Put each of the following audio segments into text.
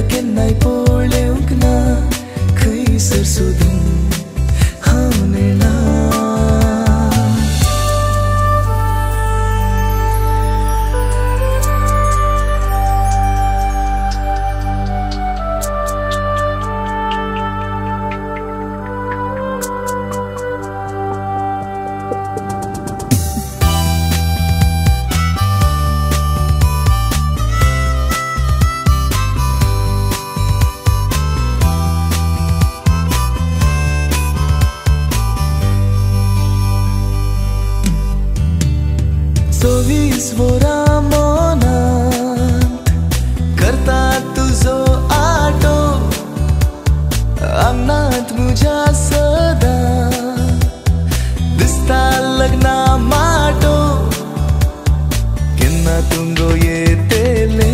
केन्नाय पळेवंक ना खंयसर सोदून हांव नेना चोवीस वरां मनांत करता तुजो आटो आंगणांत म्हज्या सदां दिसता लग्ना माटो केन्ना तुंगो येतेले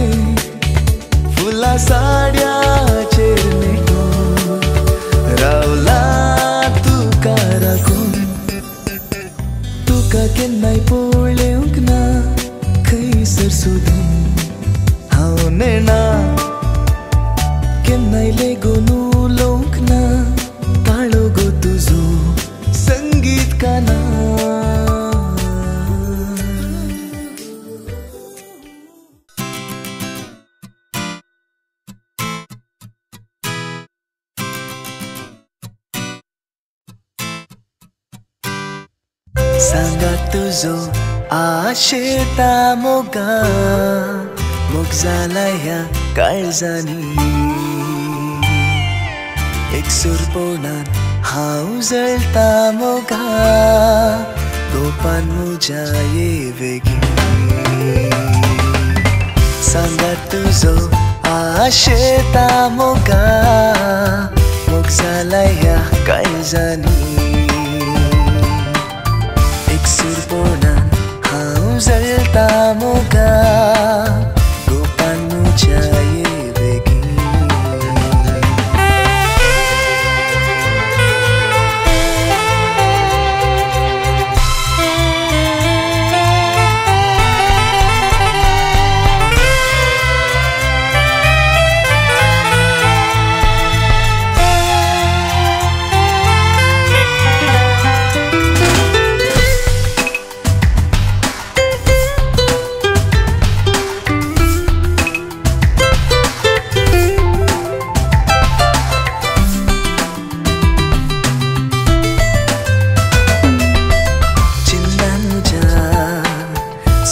फुलां साडयाचेर नेटो रावला तुका राखून तुका केन्नाय पळेवंक ना खंयसर सोदून हांव नेना केन्नाय लेगून उलोवंक ना ताळो गो तुजो संगीत काना सांगा तुजो आशेता मोगा मोग जाला ह्या काळजांनी एकसुरपणान हांव जळटा मोगा गोपान म्हज्या येवेगी सांगा तुजो आशेता मोगा मोग जाला ह्या काळजांनी सुरपोणान हांव जळटा मोगा गोपान म्हज्या येवेगी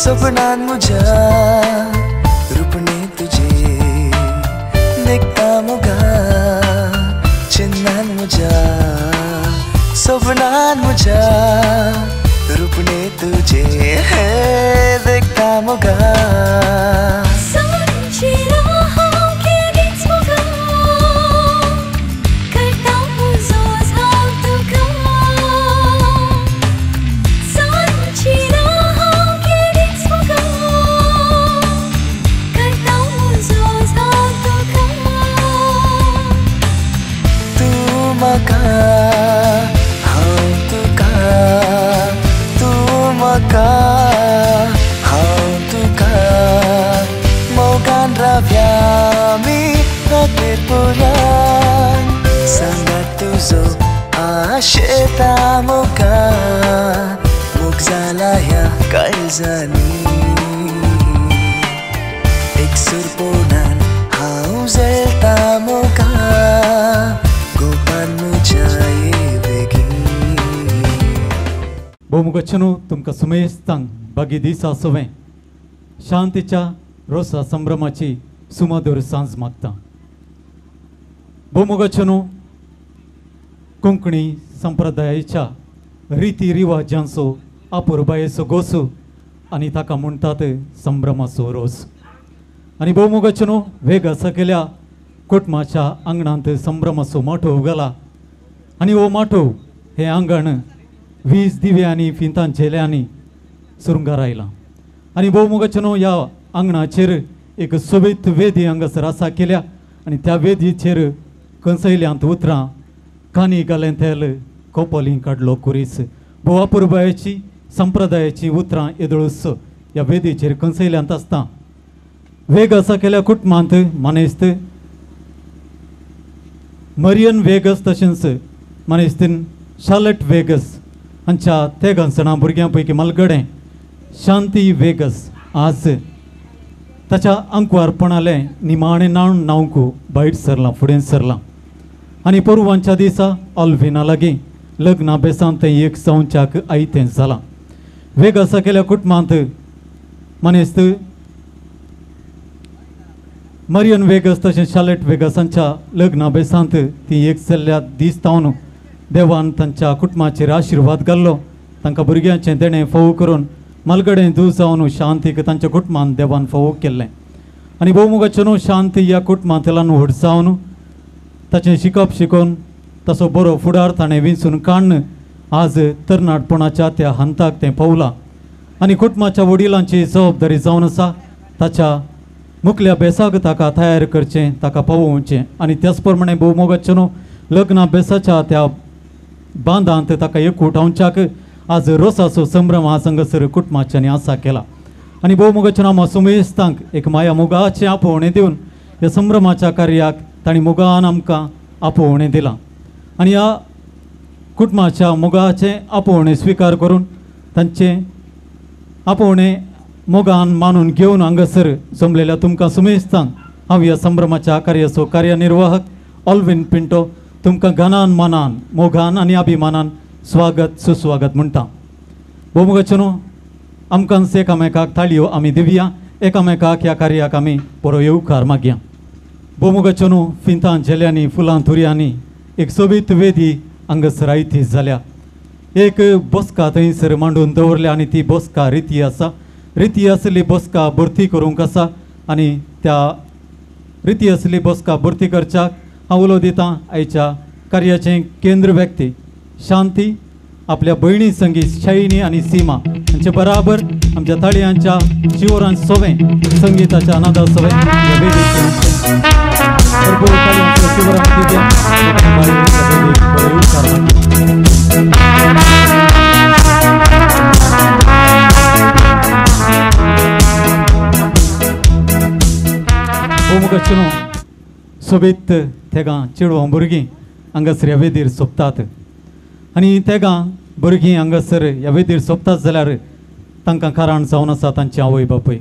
सपनान म्हज्या रुपणे तुजे निघता मोगा चिन्नान म्हज्या सपनान म्हज्या रुपणे तुजे देखता मोगा हांव तुका मोगान रावया मी रातेर पुरान सांगा तुजो आशेता मोगा मोग जाला ह्या काळजांनी एकसुरपणान हांव जळटा मोगा गोपान म्हज्या येवेगी भोवमुगचनो तुमकां सुमेस्तांक बागी दीस आसोवें शांतीच्या रोसा संभ्रमाची सुमधुर सांज मागता भोवमुगचनो कोंकणी संप्रदायाच्या रिती रिवाजांचो अपुरबायेचो गोसू आनी ताका म्हणटात संभ्रमाचो रोस आनी भोवमुगचनो वेग आसा केल्या कुटुंबाच्या आंगणांत संभ्रमाचो माठो उगला आनी हो माठो हे आंगण 20 दिव्यांनी फिंतां चेल्यांनी सुरुंगार आयलां आनी भोवमुगचनो ह्या आंगणाचेर एक सोबीत वेदी हांगासर आसा केल्या आनी त्या वेदीचेर कंसयल्यांत उतरां कानी गालेंथेल कोपोलीं काडलो कुरीस भोव अपुरबायेची संप्रदायाची उतरां येदळूस ह्या वेदीचेर कंसयल्यांत आसता वेग आसा केल्या कुटुंबांत मानेस्त मरियन वेगस तशेंच मनीसतीन शार्लेट वेगस हांच्या तेगां सणां भुरग्यां पैकी मलगडें शांती वेगस आज ताच्या अंकवारपणालें निमाणें नांवकू भायर सरलां फुडें सरलां आनी पोरवांच्या दिसा ऑल्विना लागीं लग्ना बेसांत तें एक संवच्याक आयतें जालां वेगसा केल्या कुटुंबांत मनीस मरियन वेगस तशेंच शार्लेट वेगसांच्या लग्ना बेसांत ती एक जाल्ल्या दीस तावन देवान तांच्या कुटुंबाचेर आशिर्वाद घाल्लो तांकां भुरग्यांचें देणें फोव करून मलगडें दूं जावन शांतीक तांच्या कुटुंबान देवान फोव केल्लें आनी भोवमुगाचें न्हू शांती ह्या कुटुंबांत ल्हान व्हड जावन ताचें शिकप शिकोवन तसो बरो फुडार ताणें विंचून काडन आज तरणाटपणाच्या त्या हंताक तें पावलां आनी कुटुंबाच्या वडिलांची जबाबदारी जावन आसा ताच्या मुखल्या बेसाक ताका तयार करचें ताका पावोवचें आनी त्याच प्रमाणे भोवमोगाचें न्हू लग्ना बेसाच्या त्या बांदांत ताका एकूट हांवच्याक आज रोसाचो संभ्रम हांगासर कुटुंबाच्यांनी आसा केला आनी भोवमोगाचें नांव सुमेस्तांक एक माया मोगाचें आपोवणें दिवन ह्या संभ्रमाच्या कार्याक तांणी मोगान आमकां आपोवणें दिलां आनी ह्या कुटुंबाच्या मोगाचें आपोवणें स्विकार करून तांचें आपोवणें मोगान मानून घेवन हांगासर जमलेल्या तुमकां सुमेस्तांक हांव ह्या संभ्रमाच्या कार्याचो कार्यनिर्वाहक ऑल्विन पिंटो तुमकां घनान मनान मोगान आनी अभिमानान स्वागत सुस्वागत म्हणटा भोवमुगाचें न्हू आमकांच एकामेकाक थाळयो आमी दिवया एकामेकाक ह्या कार्याक आमी बरो येवकार मागया भोवमुगाच्यो न्हू फिंतां जेल्यांनी फुलां तुरयांनी एक सोबीत वेदी हांगासर आयती जाल्या एक बसका थंयसर मांडून दवरल्या आनी ती बसका रिती आसा रिती आसली बसका भरती करूंक आसा आनी त्या रिती आसली बसका भरती करच्याक हांव उलो दितां आयच्या कार्याचें केंद्र व्यक्ती शांती आपल्या भयणी संगीत शायनी आनी सीमा हांचे बराबर आमच्या ताळयांच्या शिवरान सोवें संगीताच्या नादा सोवें ह्या वेदिचेर भरपूर ताळयांचो शिवरान दिवया भोवमुगाचें न्हू सोबीत तेगां चेडवां भुरगीं हांगासर ह्या वेदीर सोंपतात आनी तेगां भुरगीं हांगासर ह्या वेदीर सोंपतात जाल्यार तांकां कारण जावन आसा तांची आवय बापूय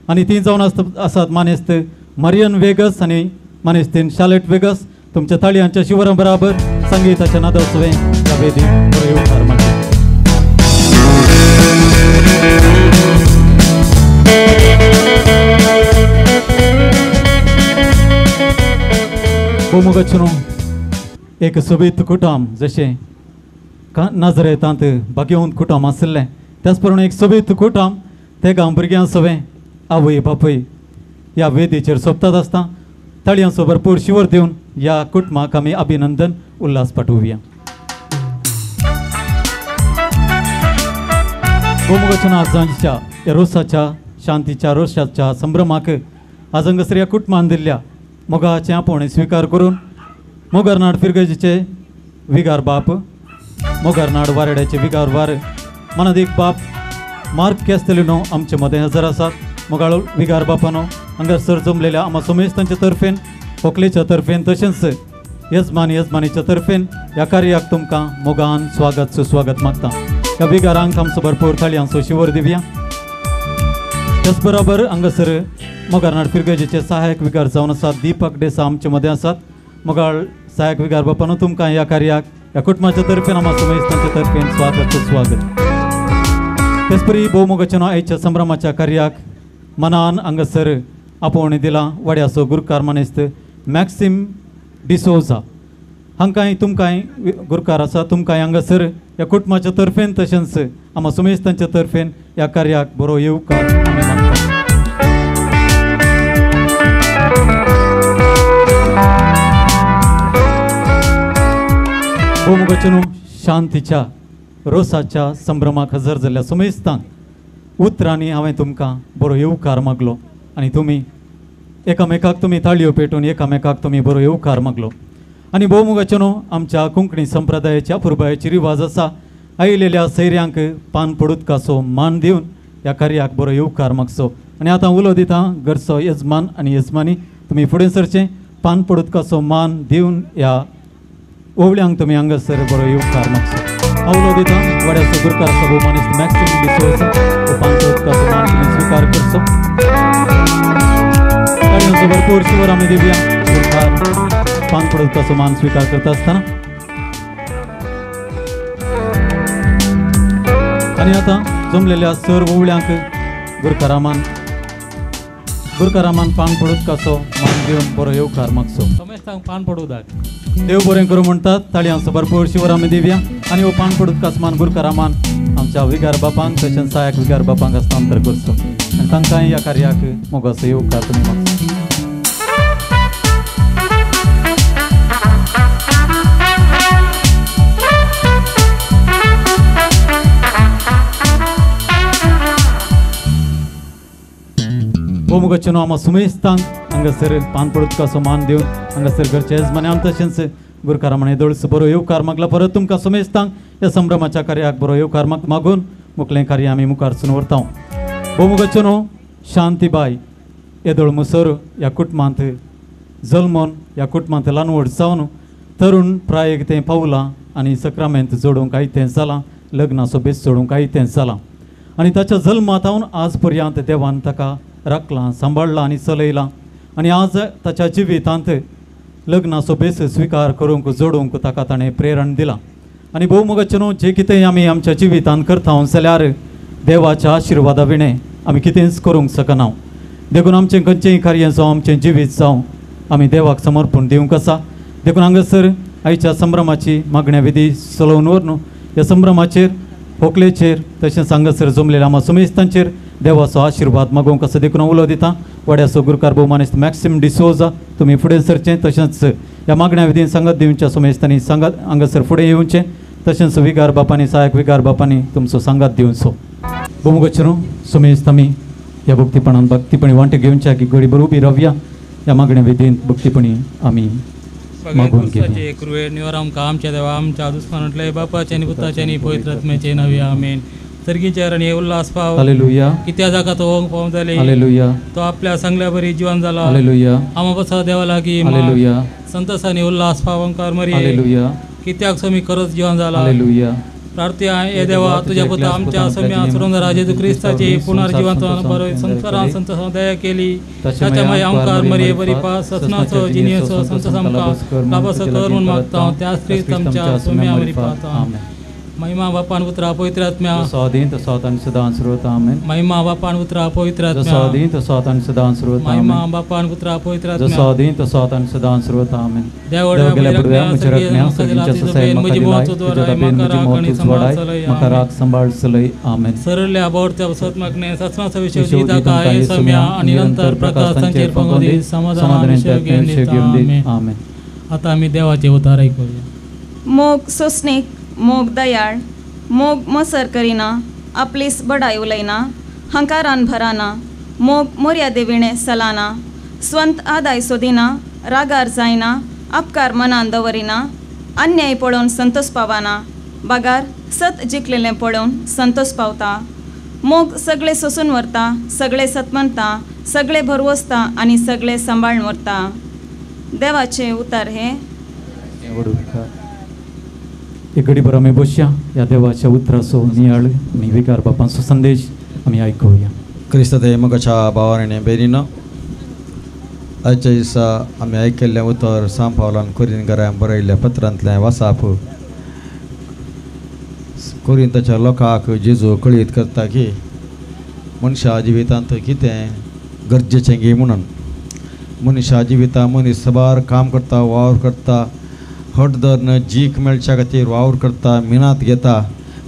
आनी ती जावन आसात मानेस्त मरियन वेगस आनी मानेस्तीन शार्लेट वेगस तुमच्या ताळयांच्या शिवरां बराबर संगीताच्या नादोत्सवें ह्या वेदीर बरो येवकार मागता भोवमुगाचें न्हू एक सोबीत कुटुंब जशें नाजरेतांत बागेवंत कुटुंब आसलें त्याच प्रमाणे एक सोबीत कुटुंब तेगां भुरग्यां सवें आवय बापूय ह्या वेदीचेर सोंपतात आसता ताळयांचो भरपूर शिवर दिवन ह्या कुटुंबाक आमी अभिनंदन उल्हास पाठोवया भोवमुगाच्या आजांच्या ह्या रोसाच्या शांतीच्या रोसाच्या संभ्रमाक आज हांगासर ह्या कुटुंबान दिल्ल्या मोगाचें आपोवणें स्विकार करून मोगारनाड फिरगजेचे विगार बाप मोगारनाड वारेड्याचे विगार वार मनादीक बाप मार्क कॅस्तेलिनो आमचे मदें हजर आसात मोगाळ विगार बापानो हांगासर जमलेल्या आमा सोमेस्तांचे तर्फेन खोकलेच्या तर्फेन तशेंच यजमानीच्या तर्फेन ह्या कार्याक तुमकां मोगान स्वागत सुस्वागत मागता ह्या विगारांक आमचो भरपूर थाळयांचो शिवर दिवया त्याच बरोबर हांगासर मोगारनाड फिरगजेचे सहायक विगार जावन आसात दीपक देसाय आमचे मदें आसात मोगाळ सहायक विगार बापानो तुमकां ह्या कार्याक ह्या कुटुंबाच्या तर्फेन आमा सोमेस्तांच्या तर्फेन स्वागत सुस्वागत तेच परी भोवमुगाच्या आयच्या संभ्रमाच्या कार्याक मनान हांगासर आपोवणें दिलां वाड्याचो गुरकार मनीस मॅक्सिम डिसोजा हांकांय तुमकांय गुरकार आसा तुमकांय हांगासर ह्या कुटुंबाच्या तर्फेन तशेंच आमा सोमेस्तांच्या तर्फेन ह्या कार्याक बरो येवकार आमी मागता भोवमुगाच्या शांतीच्या रोसाच्या संभ्रमाक हजर जाल्ल्या सोमेस्तांक उतरांनी हांवें तुमकां बरो येवकार मागलो आनी तुमी एकामेकाक तुमी ताळयो पेटून एकामेकाक तुमी बरो येवकार मागलो आनी भोवमुगाचे आमच्या कोंकणी संप्रदायाच्या पुरबायाची रिवाज आसा आयिल्ल्या सैऱ्यांक पान पडूतकाचो मान दिवन ह्या कार्याक बरो येवकार मागचो आनी आतां उलो दिता घरचो यजमान आनी यजमानी तुमी फुडें सरचें पान पडूतकाचो मान दिवन ह्या ओवळ्यांक तुमी हांगासर बरो येवकार मागसो हांव दिता वड्याचो गुरकार सभो मनीस मॅक्सिम डिसोजा उपांतोदकाचो मान तुमी स्वीकार करचो ताळयांचो भरपूर शिवर आमी दिवया गुरकार पानपडोदकाचो मान स्वीकार करता आसतना आनी आतां जमलेल्या सर्व ओवळ्यांक गुरकारामान पान पडोदकाचो मान दिवन बरो येवकार मागसो समेस्तांक पान पडोवदाक देव बरें करूं म्हणटात ताळयांचो भरपूर शिवर आमी दिवया आनी हो पान पडोदकाचो मान गुरकारामान आमच्या विगार बापांक तशेंच सहाय्यक विगार बापांक हस्तांतर करचो आनी तांकांय ह्या कार्याक मोगाचो येवकार तुमी मागचो भोमुगाचें आमा सुमेस्तांक हांगासर पान पडोदकाचो मान दिवन हांगासर घरचे येजमान्यान तशेंच गुरकारामाणे दळस बरो येवकार मागला परत तुमकां सुमेस्तांक ह्या संभ्रमाच्या कार्याक बरो येवकार मागून मुखलें कार्य आमी मुखारसून व्हरता भोमुगाचें शांतीबाई येदोळ मुसोर ह्या कुटुंबांत जल्मोन ह्या कुटुंबांत ल्हान व्हड जावन तरूण प्रायेक तें पावलां आनी सक्रामेंत जोडूंक तें जालां लग्नाचो बेस जोडूंक तें जालां आनी ताच्या जल्मांतावन आज पर्यंत देवान ताका राखलां सांबाळलां आनी चलयलां आनी आज ताच्या जिवितांत लग्नाचो बेस स्विकार करूंक जोडूंक ताका ताणें प्रेरण दिलां आनी भोवमुगाचें जें कितें आमी आमच्या जिवितांत करता जाल्यार देवाच्या आशिर्वादा विणें आमी कितेंच करूंक शकना देखून आमचें खंयचेंय कार्य जावं आमचें जिवीत जावं आमी देवाक समर्पण दिवंक आसा देखून हांगासर आयच्या संभ्रमाची मागण्या विधी चलोवन व्हरून ह्या संभ्रमाचेर व्हंकलेचेर तशेंच हांगासर जमलेल्या आमा सुमेस्तांचेर देवाचो आशिर्वाद मागोवंक आसा देखून उलो दिता वड्याचो गुरकार भोवमानिस्त मॅक्सिम डिसोजा तुमी फुडें सरचें तशेंच ह्या मागण्या विधीन सांगत दिवच्या सुमेस्तांनी सांगत हांगासर फुडें येवचें तशेंच विगार बापांनी सहायक विगार बापांनी तुमचो सांगात दिवचो भोमुगाचें सुमेस्त आमी ह्या भक्तीपणी वांटे घेवच्या की घडी भर उबी रावया ह्या मागण्या विधीन भक्तीपणी आमी मागून घेवया कृपे निवार आमकां आमच्या देवा आमच्या दुस्मानांतले बापाचे आनी पुताचे आनी पवित्र आत्म्याचे नांवे आमेन सर्गीचेर आनी उल्हास पाव हालेलुया कित्या जाका तो ओंग पावूं जाले हालेलुया तो आपल्या सांगल्या बरी जिवन जाला हालेलुया आमा बसा देवा लागीं हालेलुया संतोष आनी उल्हास पाव ओंकार मरी हालेलुया कित्याक सोमी खरोच जिवन जाला हालेलुया प्रार्थया हे देवा तुझ्या पुता आमच्या सोम्या सुरंदरा जेजू क्रिस्ताची पुनर्जिवंत बरो संस्कारान संतोष दया केली ताच्या मागीर आमकार मरी बरी पास ससनाचो जिनियचो संतोष आमकां लाभसो कर म्हूण मागता त्या स्त्रीत आमच्या सोम्या मरी पावता महिमा बापान पुत्रा पवित्र आत्म्या स्वाधीन स्वातन सदां सर्वत आमेन महिमा बापान पुत्रा पवित्र आत्म्या स्वाधीन स्वातन सदां सर्वत आमेन महिमा बापान पुत्रा पवित्र आत्म्या स्वाधीन स्वातन सदां सर्वत आमेन देवड्या बुडव्या मुचरकण्या सगळ्यांच्या ससाय म्हजी मोत उद्वाराय म्हाका राखणी सांबाळ चलय म्हाका राख सांबाळ चलय आमेन सरल्या आवडत्या वसतमाकने सचनाचो विषय दिता काय सम्या आणि नंतर प्रकाश तांचेर पंगोदी समाधान घेवन आमेन आता आमी देवाचे उतार ऐकूया मोग सोसणीक मोग दयाळ मोग मसर करिना आपलीस बडाय उलयना हंकारान भराना मोग मर्यादे विणे सलाना स्वंत आदाय सोदिना रागार जायना अपकार मनान दवरिना अन्याय पळोवन संतोष पावाना बागार सत जिखलेलें पळोवन संतोष पावता मोग सगळे सोसून व्हरता सगळे सतमंता सगळे भरवसता आनी सगळे सांबाळून व्हरता देवाचे उतार हे एक घडी भर आमी बसया ह्या देवाच्या उतराचो नियाळ आनी विकार बापांचो संदेश आमी आयकुया क्रिस्तांत मोगाच्या भावांनी बेनीनो आयच्या दिसा आमी आयकल्लें उतर सांब पावलान कोरिंतकारांक बरयल्ल्या पत्रांतलें वाचाप कोरिंताच्या लोकांक जेजू कळीत करता की मनशा जिवितांत कितें गरजेचें गे म्हणून मनशा जिवितांत मनीस सबार काम करता वावर करता हट धरन जीक मेळच्या खातीर वावर करता मिनात घेता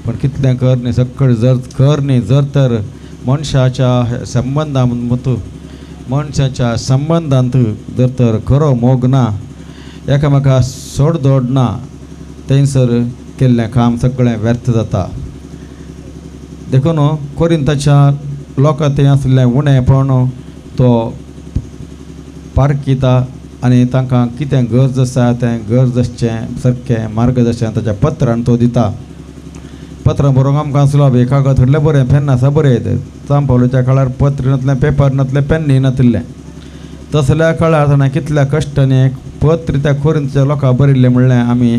पण कितलें कर न्ही सक्कळ जर कर न्ही जर तर मनशाच्या संबंधांत जर तर खरो मोग ना एकामेका सोडधोड ना थंयसर केल्लें काम सगळें व्यर्थ जाता देखून कोरिंताच्या लोकां थंय आसलें उणेपण तो पारखिता आनी तांकां कितें गरज आसा तें गरजेचें सारकें मार्गदर्शन ताच्या पत्रान तो दिता पत्रां बरोवंक आमकां सुलभ एक कागद थोडलें बरें पेन आसा बरयत सांब पावलाच्या काळार पत्र नासलें पेपर नासलें पेनय नासलें तसल्या काळार ताणें कितल्या कश्टांनी पत्र त्या कोरिंतच्या लोकांक बरयल्लें म्हणलें आमी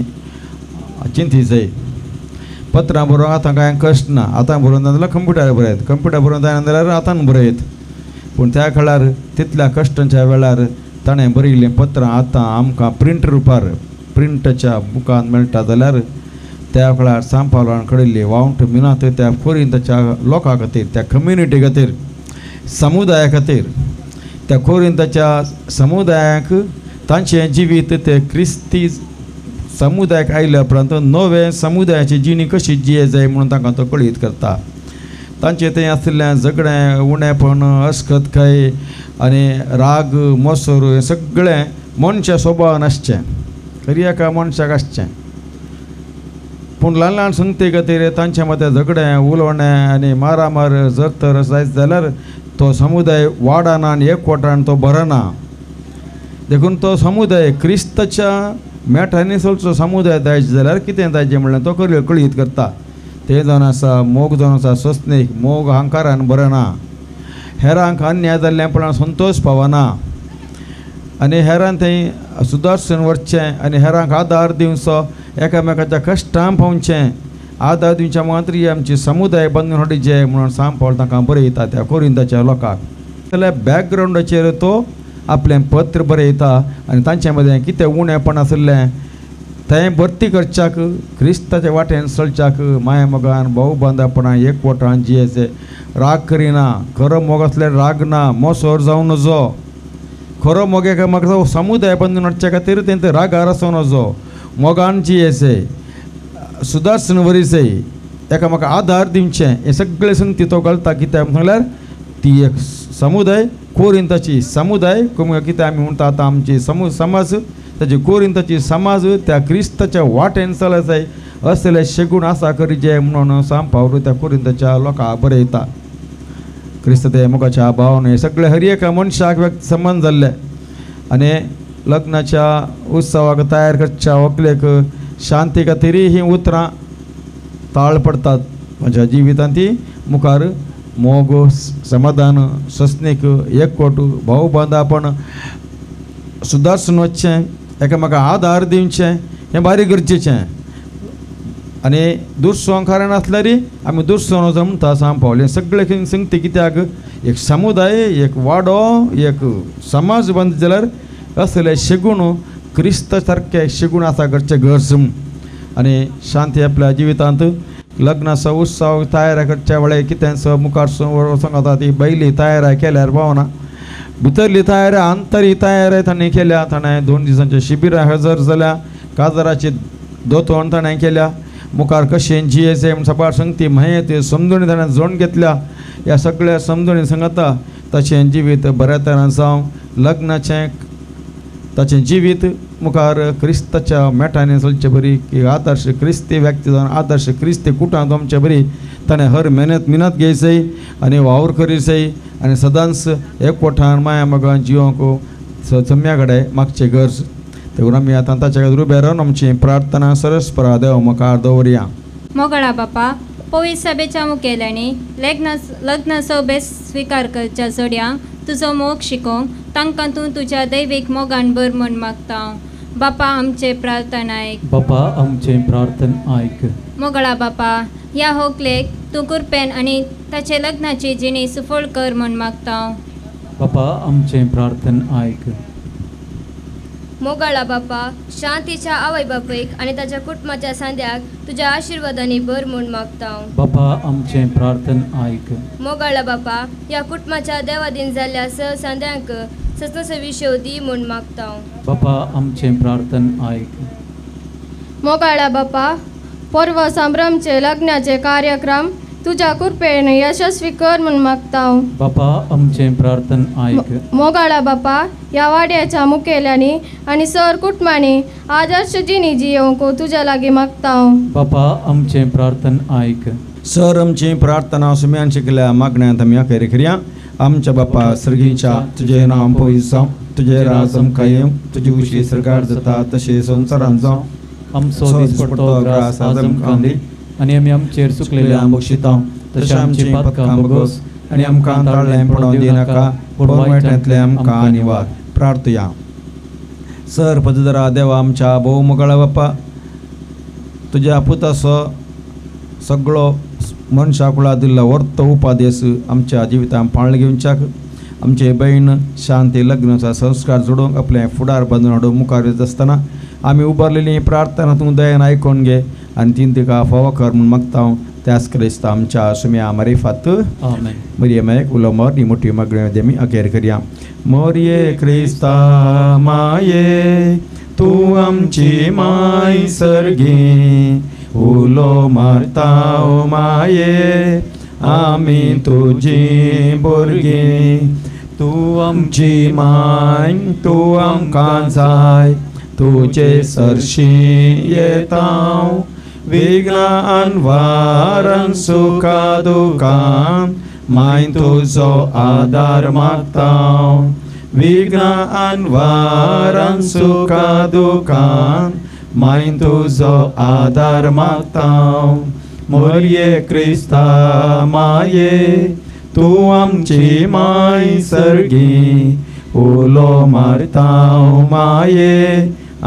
चिंती जाय. पत्रां बरोवंक आतां कांय कश्ट ना. आतां बरोवन जाल्यार कंप्युटर बरयत, कंप्युटर बरोवन जायना जाल्यार आतां बरयत. पूण त्या काळार तितल्या कश्टांच्या वेळार ताणें बरयल्लें पत्रां आतां आमकां प्रिंट रुपार प्रिंटच्या बुकान मेळटा जाल्यार त्या काळार सांत पावलान कळयल्ली वावंट मिनात त्या कोरिंतच्या लोकां खातीर, त्या कम्युनिटी खातीर, समुदाया खातीर, त्या कोरिंतच्या समुदायाक तांचें जिवीत ते क्रिस्ती समुदायाक आयल्या उपरांत नवे समुदायाची जिणी कशी जिये जाय म्हणून तांकां तो कळीत करता. तांचें थंय आसलें झगडें, उणेपण, अस्खतकाय आनी राग, मोसोर हें सगळें मनशा स्वभावान आसचें, खरी एका मनशाक आसचें. पूण ल्हान ल्हान संगती खातीर तांचे मदें झगडें, उलोवणें आनी मारामार जर तर जायत जाल्यार तो समुदाय वाडना आनी एकवटान तो बरना. देखून तो समुदाय क्रिस्ताच्या मेठांनी चलचो समुदाय जायचे जाल्यार कितें जायचें म्हणल्यार तो कळीत करता. ते जावन आसा मोग जावन आसा सोसणीक, मोग अहंकारान बरना, हेरांक अन्याय जाल्ल्यापणान संतोश पावना आनी हेरांक थंय सुदारसून वचचें आनी हेरांक आदार दिवचो, एकामेकाच्या कश्टां पावचें, आदार दिवच्या मात्री आमची समुदाय बांदून हाडचे म्हणून सांत पावल तांकां बरयता त्या कोरिंतच्या लोकांक. जाल्यार बॅकग्रावंडाचेर तो आपलें पत्र बरयता आनी तांचे मदें कितें उणेपण आसलें तें भरती करच्याक, क्रिस्ताच्या वाटेन चलच्याक माया मोगान भाऊ बांदापणान एकवटान जियेचें. राग करिना, खरो मोग आसल्यार राग ना, मोसोर जावं नजो. खरो मोग एकामेकाचो समुदाय बांदून हाडचे खातीर तें रागार आसूं नजो, मोगान जियेचें, सुदारसून वरिचें, एकामेकाक आदार दिवचें. हे सगळे संगती तो घालता. कित्याक म्हणल्यार ती एक समुदाय कोरिंताची समुदाय कितें आमी म्हणटा आतां आमची समाज, ताची कोरिंताची समाज त्या क्रिस्ताच्या वाटेन चलत जाय असले शेगूण आसा करीचे म्हणून सांत पावल त्या कोरिंताच्या लोकांक बरयता. क्रिस्त ते मोगाच्या भावन हे सगळे हर एका मनशाक व्यक्त संबंध जाल्ले आनी लग्नाच्या उत्सवाक तयार करच्या व्हंकलेक शांती खातीर ही उतरां ताळ पडतात. म्हज्या जिवितांत ती मुखार मोग, समाधान, सस्नीक, एकवट, भाऊ बांदापण, सुदारसून वचचें, एकामेकाक आदार दिवचें हें बारीक गरजेचें. आनी दुरसंस्कारान आसल्यार आमी दुरसंस्कार वचों म्हणटा सांत पावल. हें सगळें संगती कित्याक एक समुदाय, एक वाडो, एक समाज बांद जाल्यार असले शेगूण क्रिस्त सारके शेगूण आसा करचे गरज. आनी शांती आपल्या जिवितांत लग्नाचो उत्सव तयार करच्या वेळार कितें मुखार वचोंक जाता ती बैली तयार केल्यार पावना. भितरली तयारी आंतरी तयारी ताणें केल्या. ताणें 2 दिसांच्या शिबिराक हजर जाल्या, काजाराची दोतोण ताणें केल्या, मुखार कशें जियेचें म्हूण सपार संगती माहिती समजुणी ताणें जोड घेतल्या. ह्या सगळ्या समजुणी सांगता ताचें जिवीत बऱ्या तरेन जावं, लग्नाचें ताचें जिवीत मुखार क्रिस्ताच्या मेठांनी चलचें बरी, की आदर्श क्रिस्ती व्यक्ती जावन आदर्श क्रिस्ती कुटां जमचें बरी. ताणें हर मिनत घेयचें आनी वावर करीचें आनी सदांच एकवटान माया मोगान जियोंक जम्या कडेन मागचे गरज. देखून आमी आतां ताच्या खातीर उबे रावन आमची प्रार्थना सरस्परा देव मुखार दवरया. मोगळा बापा, पवित्र सभेच्या मुखेल्यांनी लग्न सभेस स्वीकार करच्या जोड्यांक तुजो मोग शिकोवंक तांकां तूं तुज्या दैवीक मोगान बर म्हण मागता. बापा आमचे प्रार्थना आयक. बापा आमचे प्रार्थन आयक. मोगळा बापा, ह्या होकलेक तूं कृपेन आनी ताचे लग्नाची जिणी सुफळ कर म्हण मागता. बापा आमचे प्रार्थन आयक. मोगळा बापा, शांतीच्या आवय बापयक आनी ताच्या कुटुंबाच्या सांद्याक तुज्या आशिर्वादांनी बर म्हूण मागता. बापा आमचे प्रार्थन आयक. मोगळा बापा, ह्या कुटुंबाच्या देवादीन जाल्ल्या सांद्यांक सस्तस विशो दी म्हूण मागता. बापा आमचे प्रार्थन आयक. मोगळा बापा, पर्व संभ्रमचे लग्नाचे कार्यक्रम तुझ्या कृपेन यशस्वी कर म्हूण मागता. बापा आमचे प्रार्थन आयक. मोगळा बापा, ह्या वाड्याच्या मुखेल्यांनी आनी सर कुटुंबांनी आदर्श जिणी जियोवंक तुज्या लागीं मागता. बापा आमचे प्रार्थन आयक. सर आमची प्रार्थना सुम्यान शिकल्या मागण्यांत आमी अखेर करया. आमच्या बापा सर्गीच्या तुजें नांव पवित्र जावं, तुजें राज आमकां येवं, तुजी उशी सरकार जाता तशें संवसारांत जावं. आमचो दिसपडटो ग्रास आज आमकां दी आनी आमी आमचेर चुकलेल्या बक्षिता तशें आमची पातकां बगोस आनी आमकां ताळ्ळें पडोवंक दिनाका, पूण वायटांतले आमकां निवार. प्रार्थया. सर पदधरा देवा आमच्या भोव मोगळा बाप्पा, तुझ्या पुतासो सगळो मनशाकुळा दिल्ला वर्त उपादेश आमच्या जिवितांत पाळणे घेवच्याक, आमचे बहीण शांती लग्नाचा संस्कार जोडूंक आपले फुडार बांदून हाडूंक मुखार येत आसतना आमी उबारलेली प्रार्थना तूं दयान आयकून घे आनी तीन तिका फावो कर म्हूण मागता. त्याच क्रिस्त आमच्या सुम्या मारिफात आमेन. मरियमेक उलोमर ही मोठी मागणी देमी अखेर करया. मोरये क्रिस्ता माये तूं आमची माय सर्गी, उलो मारता ओ माये आमी तुजी भुरगीं. तूं आमची माय तूं आमकां जाय, तुजे सरशी येता विघ्नान वारान सुखा दुखान माय तुजो आदार मागता. विघ्नान वारान सुखा दुखान माय तुजो आदार मागता. मोरये क्रिस्ता माये तूं आमची माय सर्गी, उलो मारता माये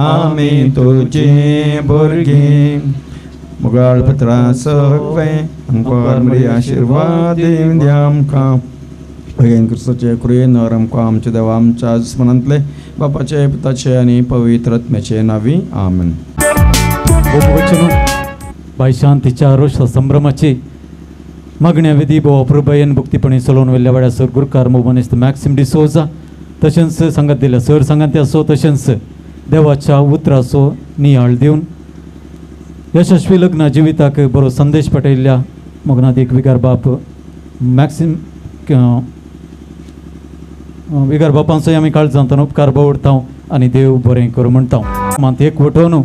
आमी तुजी भुरगीं. मुगाळ पत्रा सगळे आमकां बरी आशिर्वाद दिवं आमकां. भगवान क्रिस्ताचे कृपेन आमकां आमचे देवा आमच्या स्मरणांतले बापाचे पिताचे आनी पवित्र आत्म्याचे नांवी आमेन. बाय शांतीच्या रोष संभ्रमाची मागण्या विधी बोवा प्रभयन भुक्तीपणी चलोवन वेल्ल्या वेळार सर गुरकार मोबनिस्त मॅक्सिम डिसोजा तशेंच सांगत दिल्या सर सांगात आसो तशेंच देवाच्या उतराचो नियाळ दिवन यशस्वी लग्न जिविताक बरो संदेश पाठयल्ल्या मोगनाथ एक विगार बाप मॅक्सिम विगार बापांचो आमी काळजांतून उपकार बावडटा आनी देव बरें करूं म्हणटा. मात एकवटून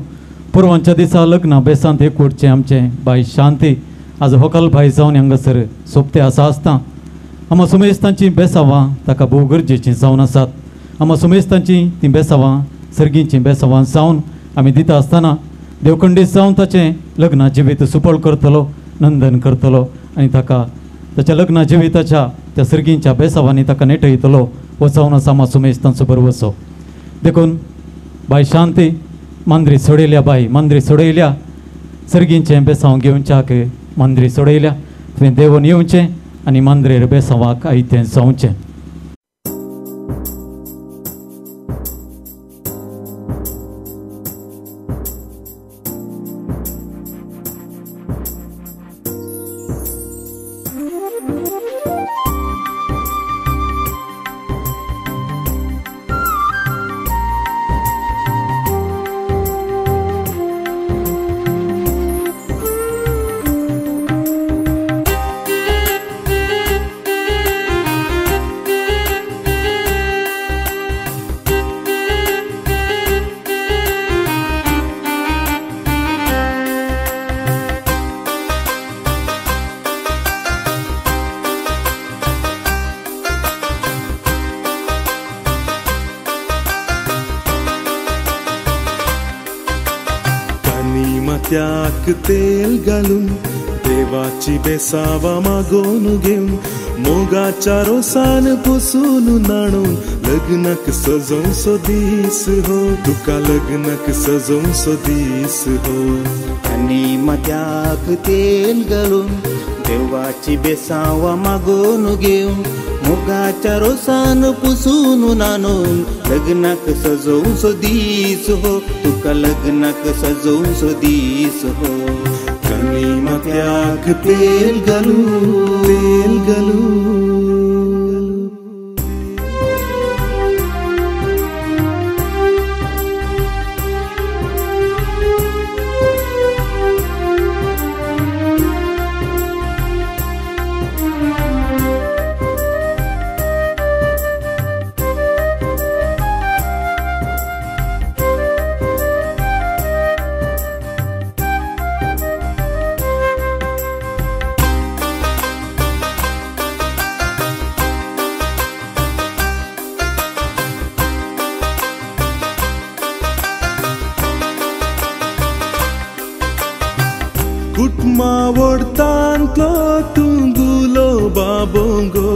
पुरवांच्या दिसा लग्न बेसांत एकवटचें आमचें बाय शांती आज होकल भाई जावन हांगासर सोंपते आसा आसता. आमा सुमेस्तांची बेसांवां ताका भोव गरजेचीं जावन आसात. आमा सुमेस्तांची तीं बेसांवां सर्गींचीं बेसांवां जावन आमी दिता आसतना देवखंडीत जावन ताचें लग्न जिवीत सुपळ करतलो, नंदन करतलो आनी ताका ताच्या लग्न जिविताच्या त्या सर्गींच्या बेसांवांनी ताका नेटयतलो हो जावन आसा आमा सुमेस्तांचो बरवसो. देखून बाय शांती मांद्री सोडयल्या बाय मांद्री सोडयल्या सर्गींचें बेसांव घेवच्याक मांद्री सोडयल्या तुवें देवून येवचें आनी मांद्रेर बेसांवाक आयतें जावचें. त्याक तेल घालून देवाची बेसावा मागोन घेवन मोगाच्या रोसान पुसून नाणून लग्नाक सजोवचो दीस हो, तुका लग्नाक सजोवचो दीस हो. आनी मत्याक तेल घालून देवाची बेसावा मागोन घेवन मोगाच्या रोसान पुसून नाणून लग्नाक सजोवचो दीस हो, तुका लग्नाक सजोवचो दीस हो. कानी माथ्याक तेल घालून तेल घालून कुटमा वडतांतलो तुंगुलो बाबोंगो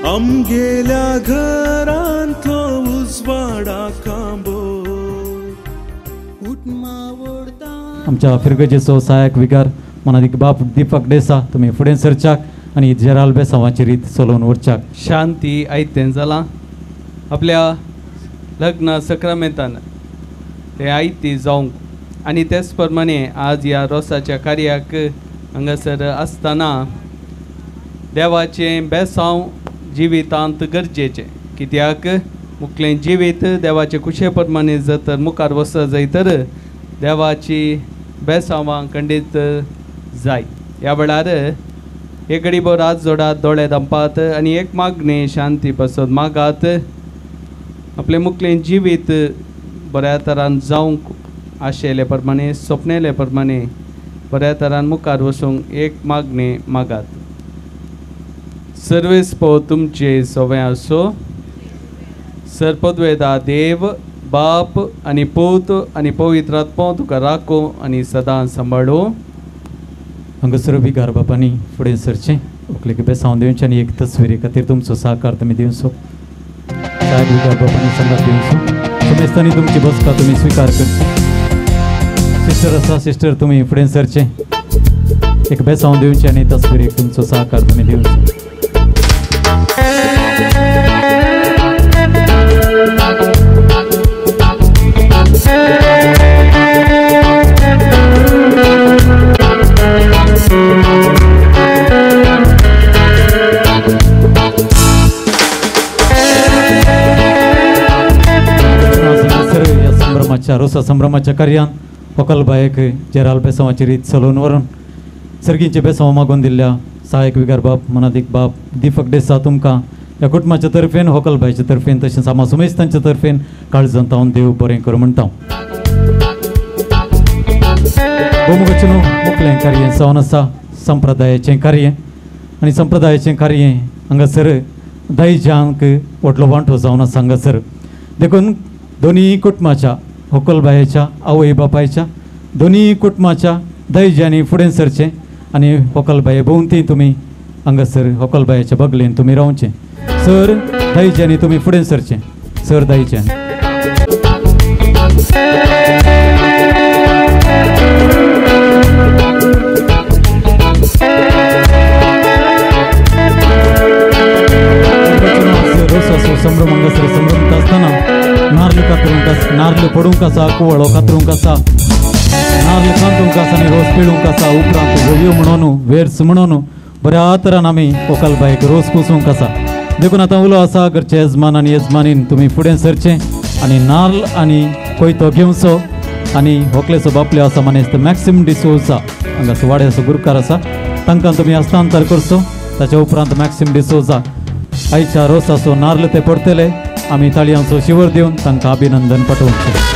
आमगेल्या घरान आमच्या फिरगजेचो सहायक विकार मनादिक बाप दीपक देसा तुम्ही फुडें सरच्याक आनी जेराल बेसांवाची रीत चलोवन व्हरच्याक. शांती आयतें जालां. आपल्या लग्न सक्रामेंतान ते आयती जावंक आनी तेच प्रमाणे आज ह्या रोसाच्या कार्याक हांगासर आसतना देवाचें बेसांव जिवितांत गरजेचें. कित्याक मुखलें जिवीत देवाचे कुशे प्रमाणे जर तर मुखार वचत जाय तर देवाची बेसांवां खंडीत जाय. ह्या वेळार एक घडीभर हात जोडात, दोळे दंपात आनी एक मागणी शांती पासून मागात. आपलें मुखलें जिवीत बऱ्या तरान जावंक आशिल्ले प्रमाणे स्वप्नेले प्रमाणे बऱ्या तरान मुखार वचूंक एक मागणी मागात. सर्वेस्पो तुमचे सवय आसो. सरपदवेदा देव बाप आनी पूत आनी पवित्र आत्मा तुका राखो आनी सदां सांबाळो. हांगासर विकार बापांनी फुडें सरचें. व्हंकलेक बेसांव दिवचें आनी एक तस्विरे खातीर तुमचो सहकार तुमी दिवचो. साहेब विकार बापांनी संगात दिवचो. समेस्तांनी तुमची बसका तुमी स्विकार करची. सिस्टर आसा सिस्टर तुमी फुडें सरचें. एक बेसांव दिवचें आनी तस्विरेक तुमचो सहकार तुमी दिवचो. रोसा संभ्रमाच्या कार्यान व्हंकलबायेक जेराल बेसांवाची रीत चलोवन व्हरून सर्गींचे बेसांव मागून दिल्ल्या सहायक विकार बाप मनादिक बाप दीपक देसा तुमकां ह्या कुटुंबाच्या तर्फेन व्हंकलबायेच्या तर्फेन तशेंच आमा सुमेस्तांच्या तर्फेन काळजांत हांव देव बरें करूं म्हणटा. भोवमुगाचें मुखलें कार्य जावन आसा संप्रदायाचें कार्य आनी संप्रदायाचें कार्य हांगासर दायजांक व्हडलो वांटो जावन आसा. हांगासर देखून दोनी कुटुंबाच्या व्हंकलबायेच्या आवय बापायच्या दोनी कुटुंबाच्या दायजांनी फुडें सरचें आनी व्हंकलबाये भोंवती तुमी हांगासर व्हंकलबायेच्या बगलेन तुमी रावचें. सर दायजांनी तुमी फुडें सरचें. सर दायजान संभ्रम हांगासर संभ्रमता आसतना नारळ कातरूंक नारळ पडूंक आसा, कुवळो कातरूंक आसा, नारळ कांतूंक आसा आनी रोस पिळूंक आसा. उपरांत घोळयो म्हणून वेर्स म्हणून बऱ्या तरान आमी व्हंकलबायेक रोस पुसूंक आसा. देखून आतां उलो आसा घरचे येजमान आनी येजमानीन तुमी फुडें सरचें आनी नारळ आनी कोयतो घेवचो आनी व्हंकलेचो बापल्यो आसा मानेस्त मॅक्सिम डिसोजा हांगासर वाड्याचो गुरकार आसा तांकां तुमी हस्तांतर करचो. ताच्या उपरांत मॅक्सिम डिसोजा आयच्या रोसाचो नारळ ते पडटले. आमी ताळयांचो शिवर दिवन तांकां अभिनंदन पाठोवचें.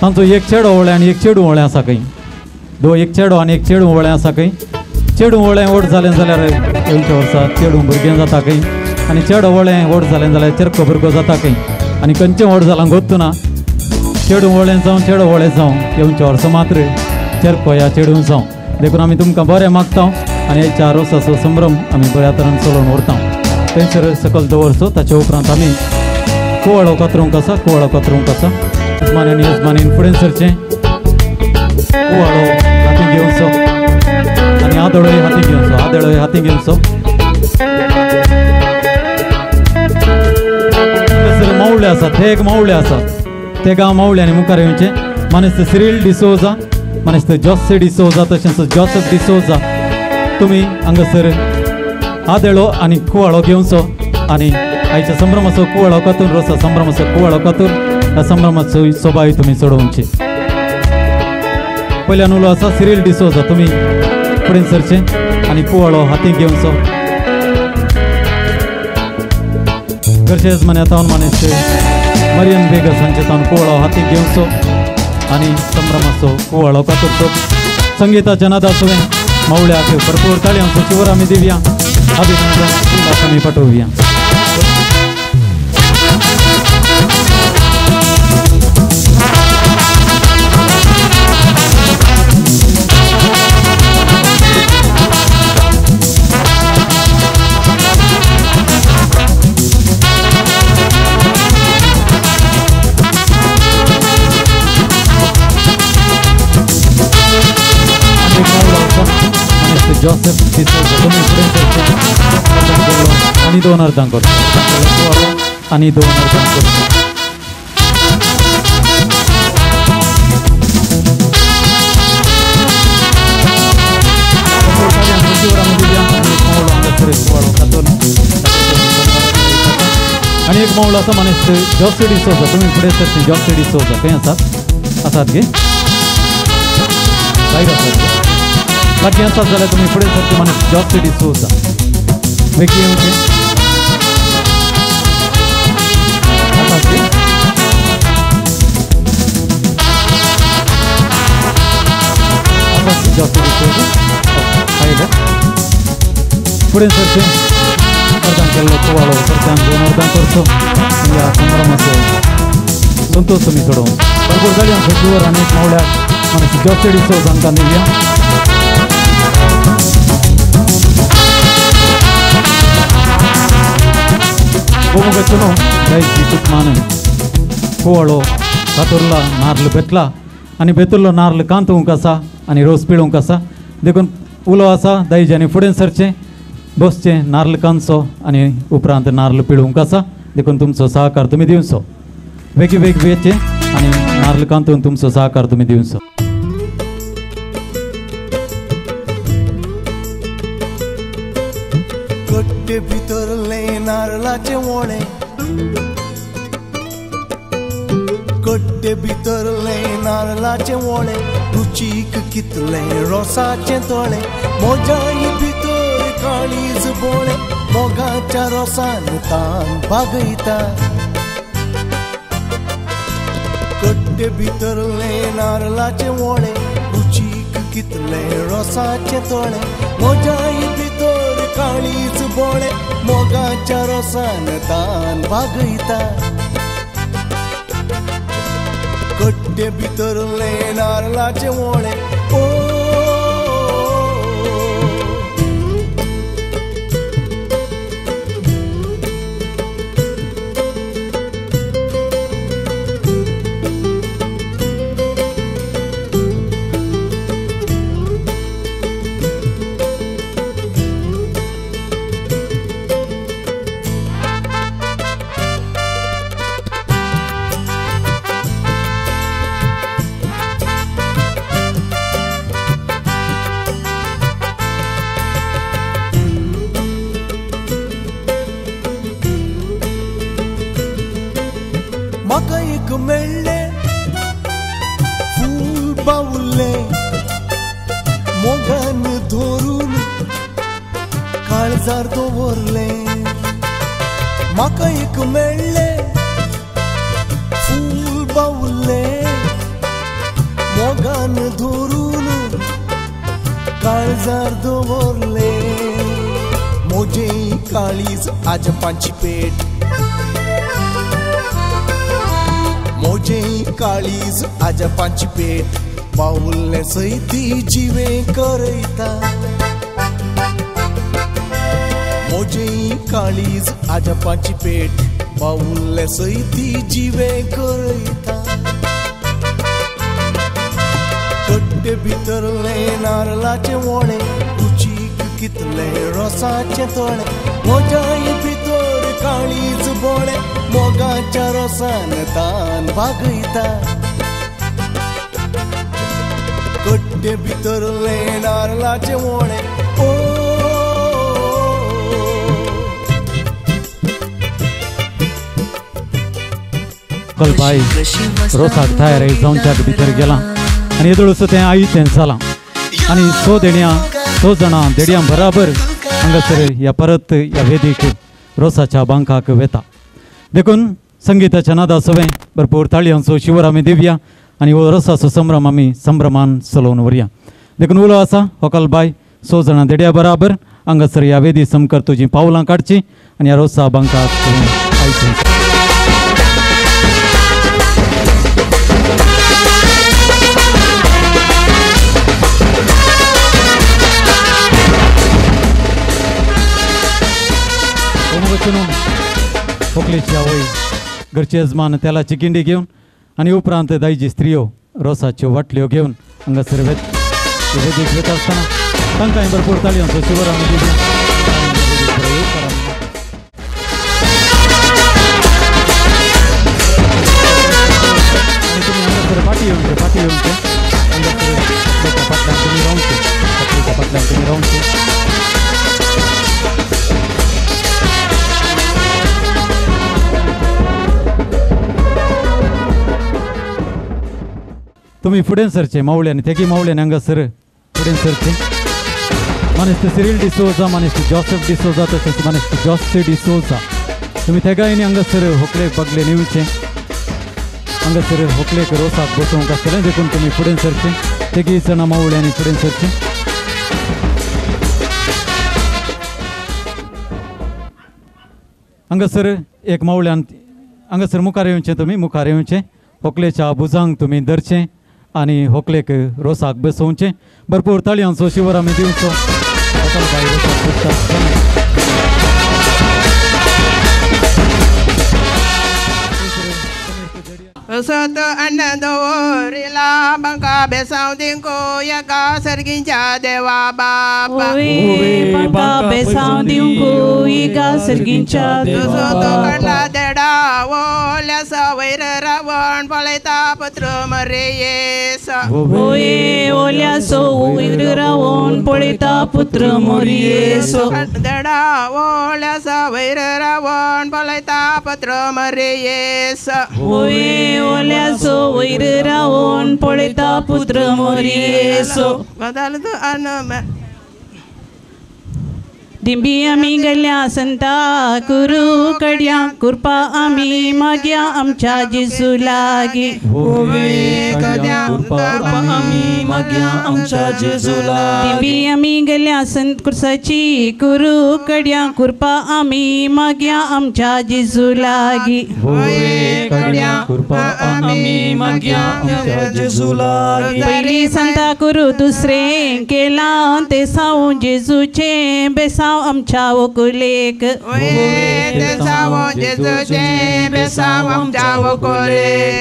तांचो एक चेडो व्हळें आनी एक चेडूं व्हळें आसा खंय. एक चेडो आनी एक चेडूं व्हळें आसा खंय. चेडूं व्हळें व्हड जालें जाल्यार येवच्या वर्सा चेडूं भुरगें जाता खंय आनी चेडो व्हळें व्हड जालें जाल्यार चेरको भुरगो जाता खंय. आनी खंयचें व्हड जालां गोत्तू ना. चेडूं व्हळें जावं चेडो व्हळें जावं येवच्या वर्सा मात्र चेरको या चेडूं जावं. देखून आमी तुमकां बरें मागता आनी हेच्या रोसाचो संभ्रम आमी बऱ्या तरान चलोवन व्हरता. थंयसर सकयल दवरचो. ताच्या उपरांत आमी कुवळो कातरूंक आसा. कुवळो कातरूंक आसा. यजमान आनी यजमानीन फुडें सरचें. कुवाळो हाती घेवचो आनी आदळोय हाती घेवचो. आदळोय हाती घेवचो. मावळे आसात ते एक मावळे आसात ते गांव मावळ्यांनी मुखार येवचें. मानेस्त सिरील डिसोजा मानेस्त जॉसे डिसोजा तशेंच जोसेफ डिसोजा तुमी हांगासर आदेळो आणि कुवाळो घेवचो आणि आयच्या संभ्रमाचो कुवाळो कातून रोसा संभ्रमाचो कुवाळो कातून ह्या संभ्रमाचो सोबाय तुम्ही सोडोवची. पयल्यान उलो आसा सिरील डिसोजा तुम्ही फुडें सरचे आणि कुवाळो हातीक घेवचो. घरचे यजमान्या तावन मानेचे मरियन बेगस हांचे तावन कुवाळो हातीक घेवचो आणि संभ्रमाचो कुवाळो कातूरचो. संगीताच्या नादासुवें मावळ्याक भरपूर ताळयांचो चिवर आमी दिवया. अभिनंदन आमी पाठोवया. जोसेफ आणि 2 अर्धांक करतो आणि 2 अर्धांक करतो. आणि एक मावळो आसा मनीस जॉसी डिसोजा तुम्ही फुडें सरचे. जॉसी डिसोजा खंय आसात गे भायर आसात लागीं आसात जाल्यार तुमी फुडें सरचे मनीस जॉसी डिसोजा वेगळी येवचे आसात गे. आसात जॉसी डिसोजा आयले फुडें सरचे. अर्धां केल्लो कुवाळो सरच्यान 2 अर्धां करचो. ह्या संभ्रमाचो संतोष तुमी सोडोवन भरपूर जाल्यांचो चिवर आनी एक मावळ्याक मनीस जॉसी डिसोजा हांकां दिवया. गोमुगचनो दयची तुकमान कुवाळो कातुरला नार्ल बेतला आनी बेतुल्लो नार्ल कांतूंक आसा आनी रोस पिळूंक आसा. देखून उलो आसा दयज्यानी फुडें सरचें बसचें नार्ल कांदचो आनी उपरांत नार्ल पिळूंक आसा. देखून तुमचो सहकार तुमी दिवचो. वेगी वेग वेचे आनी नार्ल कांतून तुमचो सहकार तुमी दिवचो. कट्टे भितरले नारळाचे वोणे कट्टे भितरले नारळाचे वोणे रुचीक कितले रोसाचे तोळे मोजाई भितर काळीज बोळे मोगाच्या रोसान तान बागयता. कट्टे भितरले नारळाचे वोणे रुचीक कितले रोसाचे तोळे मोजाई भितर काळीज बोळे मोगाच्या रोसान तान बागयता. कट्टे भितरले नारळाचे वोणे ओ म्हाका एक मेळ्ळे फूल बावुल्ले मोगान धरून काळजार दवरले. म्हाका एक मेळ्ळे फूल बावुल्ले मोगान धरून काळजार दवरले. मोजे काळीज आजपांची पेट मोजे काळीज आजपांची पेट बावुल्ले सैती जिवे करयता. मोजे काळीज आजपांची पेट बावुल्ले सैती जिवे करयता. कट्टे भितरले नारळाचे वोणे रुचीक कितले रोसाचे तोळे मोजाई भितर काळीज बोळे मोगाच्या रोसान तान बागयता. कट्टे भितरले नारळाचे वोणे ओ व्हंकल बाय रोसाक तयार जावच्याक भितर गेला आनी येदोळसो तें आईचें जालां आनी सो जाणां देडयां बराबर हांगासर ह्या परत ह्या वेदीक रोसाच्या बांकाक वेता देखून संगीताच्या नादा सवें भरपूर ताळयांचो शिवर आमी दिवया आनी हो रोसाचो संभ्रम आमी संभ्रमान चलोवन व्हरया देखून उलो आसा व्हंकल बाय 6 जाणां देड्या बराबर हांगासर ह्या वेदी समकर तुजीं पावलां काडची आनी ह्या रोसा बांकाक आयची व्हंकलेची आवय घरचे यजमान तेलाची किंडी घेवन आनी उपरांत दायजी स्त्रियो रोसाच्यो वाटल्यो घेवन हांगासर वेदीक वेता आसतना तांकांय भरपूर ताळयांचो शिवर आमी दिवया तुमी हांगासर फाटी येवचे हांगासर लोकां फाटल्यान तुमी रावचे पत्रिका फाटल्यान तुमी रावचे तुमी फुडें सरचे मावळ्यांनी तेगी मावळ्यान हांगासर फुडें सरचे मानेस्त सिरील डिसोजा मानेस्त जोसेफ डिसोजा तशेंच मानेस्त जोसे डिसोजा तुमी तेगायनी हांगासर व्हंकलेक बगले नेवचे हांगासर व्हंकलेक रोसाक बसोवंक आसतलें देखून तुमी फुडें सरचे तेगी जाणां मावळ्यांनी फुडें सरचे हांगासर एक मावळ्यान हांगासर मुखार येवचें तुमी मुखार येवचें व्हंकलेच्या भुजांक तुमी धरचें आनी व्हंकलेक रोसाक बसोवचें भरपूर ताळयांचो शिवर आमी दिवचो सत अन्न दवरिला बंका बेसाव दिंको यका सर्गींच्या देवा बापा बंका बेसाव दिंको यका सर्गींच्या देवा बापा देडा ओल्या सवैर रावण पळयता पुत्र मरे येस होये ओल्या सवैर रावण पळयता पुत्र मरे येस देडा ओल्या सवैर रावण पळयता पुत्र मरे येस होये ओल्या सवैर रावण पळयता पुत्र मरे येस बदल तू अन दिंबी आमी गेल्या संता कुरू कडया कृपा आमी मागया आमच्या जेजू लागी आमी मागया आमच्या जेजू लागी दिंबी आमी गेल्या संत कुर्साची कुरू कडया कृपा आमी मागया आमच्या जेजू लागी कृपा आमी मागया आमच्या जेजू लागी पहिली संता कुरू दुसरे केला ते साऊ जेजूचे बेसा आमच्या वकुलेक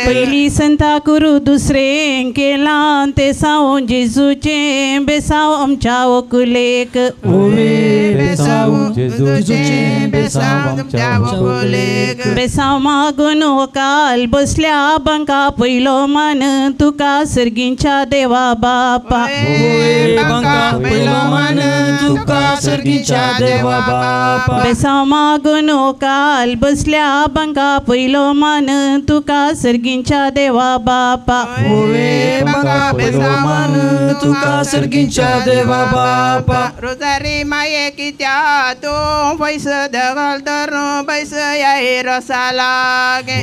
पहिली संता कुरू दुसरे केला ते साव जेजूचे बेसाव आमच्या वकुलेक बेसाव मागून वकाल बसल्या बंका पयलो मान तुका सर्गींच्या देवा बापा देवा बापा बेसाव मागून काल बसल्या बंका पयलो मान तुका सर्गींच्या देवा बापा मान तुका सर्गींच्या देवा बापा रोजारी माये कित्या तू पैस दगल तर पैस याय रसाला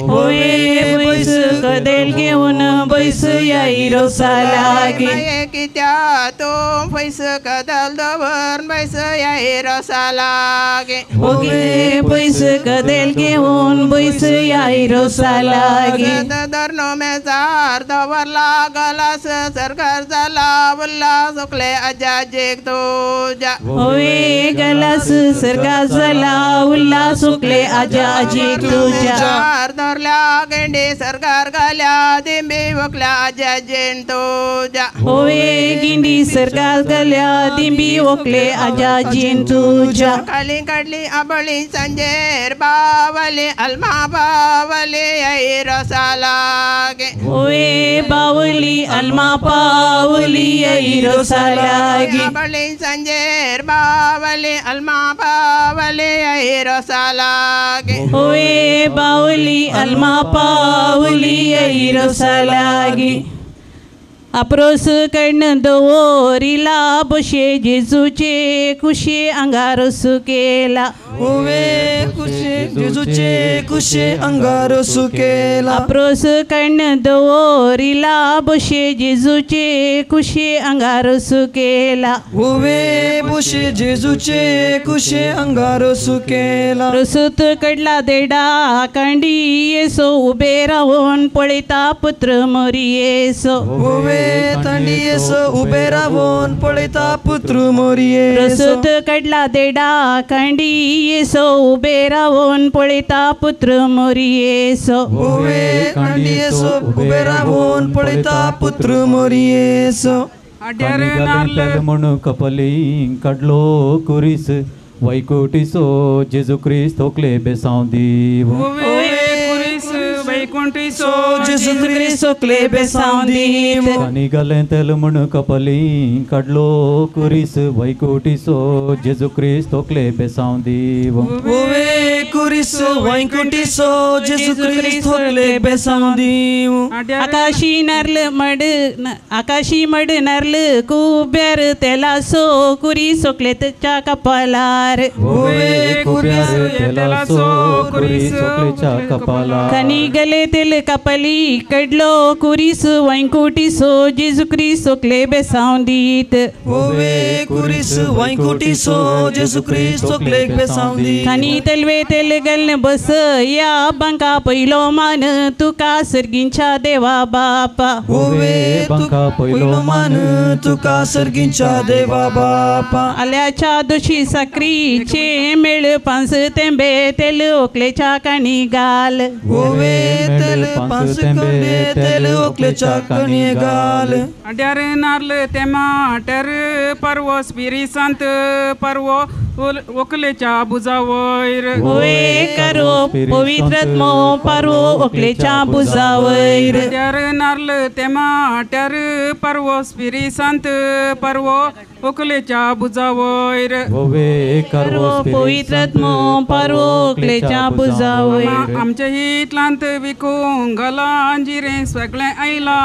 होये बैस कदेल घेऊन बैस याई रसाला माये कित्या तू पैस कदल दवर बैस याय रसाला होगे बैस कदेल घेऊन बैस याई रसाला धरनो मेजार दवरला गलास सरकार झाला उल्ला सुकले अजाजेक तुझ्या होय गलास सरकार झाला उल्ला सुकले अजाजेक तुझ्या धरल्या गेंडी सरकार घाल्या दिंबी वकल्या अजाजेन तुझ्या होय गिंडी सरकार घाल्या दिंबी वकले अजाजेन तुझ्या काली काढली आबळी संजेर बावली अलमा बावली आई रसाला होय बावली अलमा पावली आई रसाला आबळी संजेर बावली अलमा पावले आई रसालागे ओए बावली अल्मा पावली आई रसालागे अप्रोस कडनं दोरीला बशे जेजूचे कुशे अंगार सुकेला ओवे कुशे जेजूचे कुशे अंगार सुकेला अप्रोस कडनं दोरीला बशे जेजूचे कुशे अंगार सुकेला ओवे बुशे जेजूचे कुशे अंगार सुकेला रसूत कडला देडा कांडी येसो उभे राहून पळिता पुत्र मोरी येसो ओवे तंडीयस उभे राहून पळिता पुत्र मोरिये रसूत कडला देडा कांडी येसो उभे राहून पळिता पुत्र मोरी येसो ओवे तंडीयस उभे राहून पळिता पुत्र मोरियेस म्हणू कपली कडलो कुरीस वैकुटीसो जेजू क्रिस्त तोकले बेसावदी वैकुंठीसो जेजू क्रिस्त तोकले बेसावदी निघाले तेल म्हणू कपली कडलो कुरीस वैकुटीसो जेजू क्रिस्त तोकले बेसावदी ओवे कुरीस वैकुंठीसो जेजू क्रिस्त तोकले बेसावदी आकाशी मड नरल कुब्यार तेला सो कुरी सोकले त्याच्या कपालार ओवे कुब्यार तेला सो कुरी सोकलेच्या कपालार कनी गले तेल कपली कडलो कुरीस वैकुंठीसो जेजू क्रिस्त तोकले बेसावदीत ओवे कुरीस वैकुंठीसो जेजू क्रिस्त तोकले बेसावदी कनी तेलवे तेल गलन बस या बंका पहिलो मान तुका सर्गींच्या देवा बापा ओवे तुका पहिलो मान तुका सर्गींच्या देवा बापा आल्याच्या दोशी साखरीचे मेळ पांस तेंबे तेल ओकलेच्या कणी घाल ओवे तेल पांस कंडे तेल ओकलेच्या कणी घाल अड्यार नारल तेमा टर परवो स्पिरी संत परवो ओकलेच्या बुजावयर ओवे करो पवित्रत्मो परवो ओकलेच्या बुजावयर अड्यार नारल तेमा टर परवो स्पिरी संत परवो ओकलेच्या बुजावयर ओवे करो पवित्रत्मो परवो ओकलेच्या बुजावयर आमच्या हितलांत विकूंक घाला जिरे सगळे आयला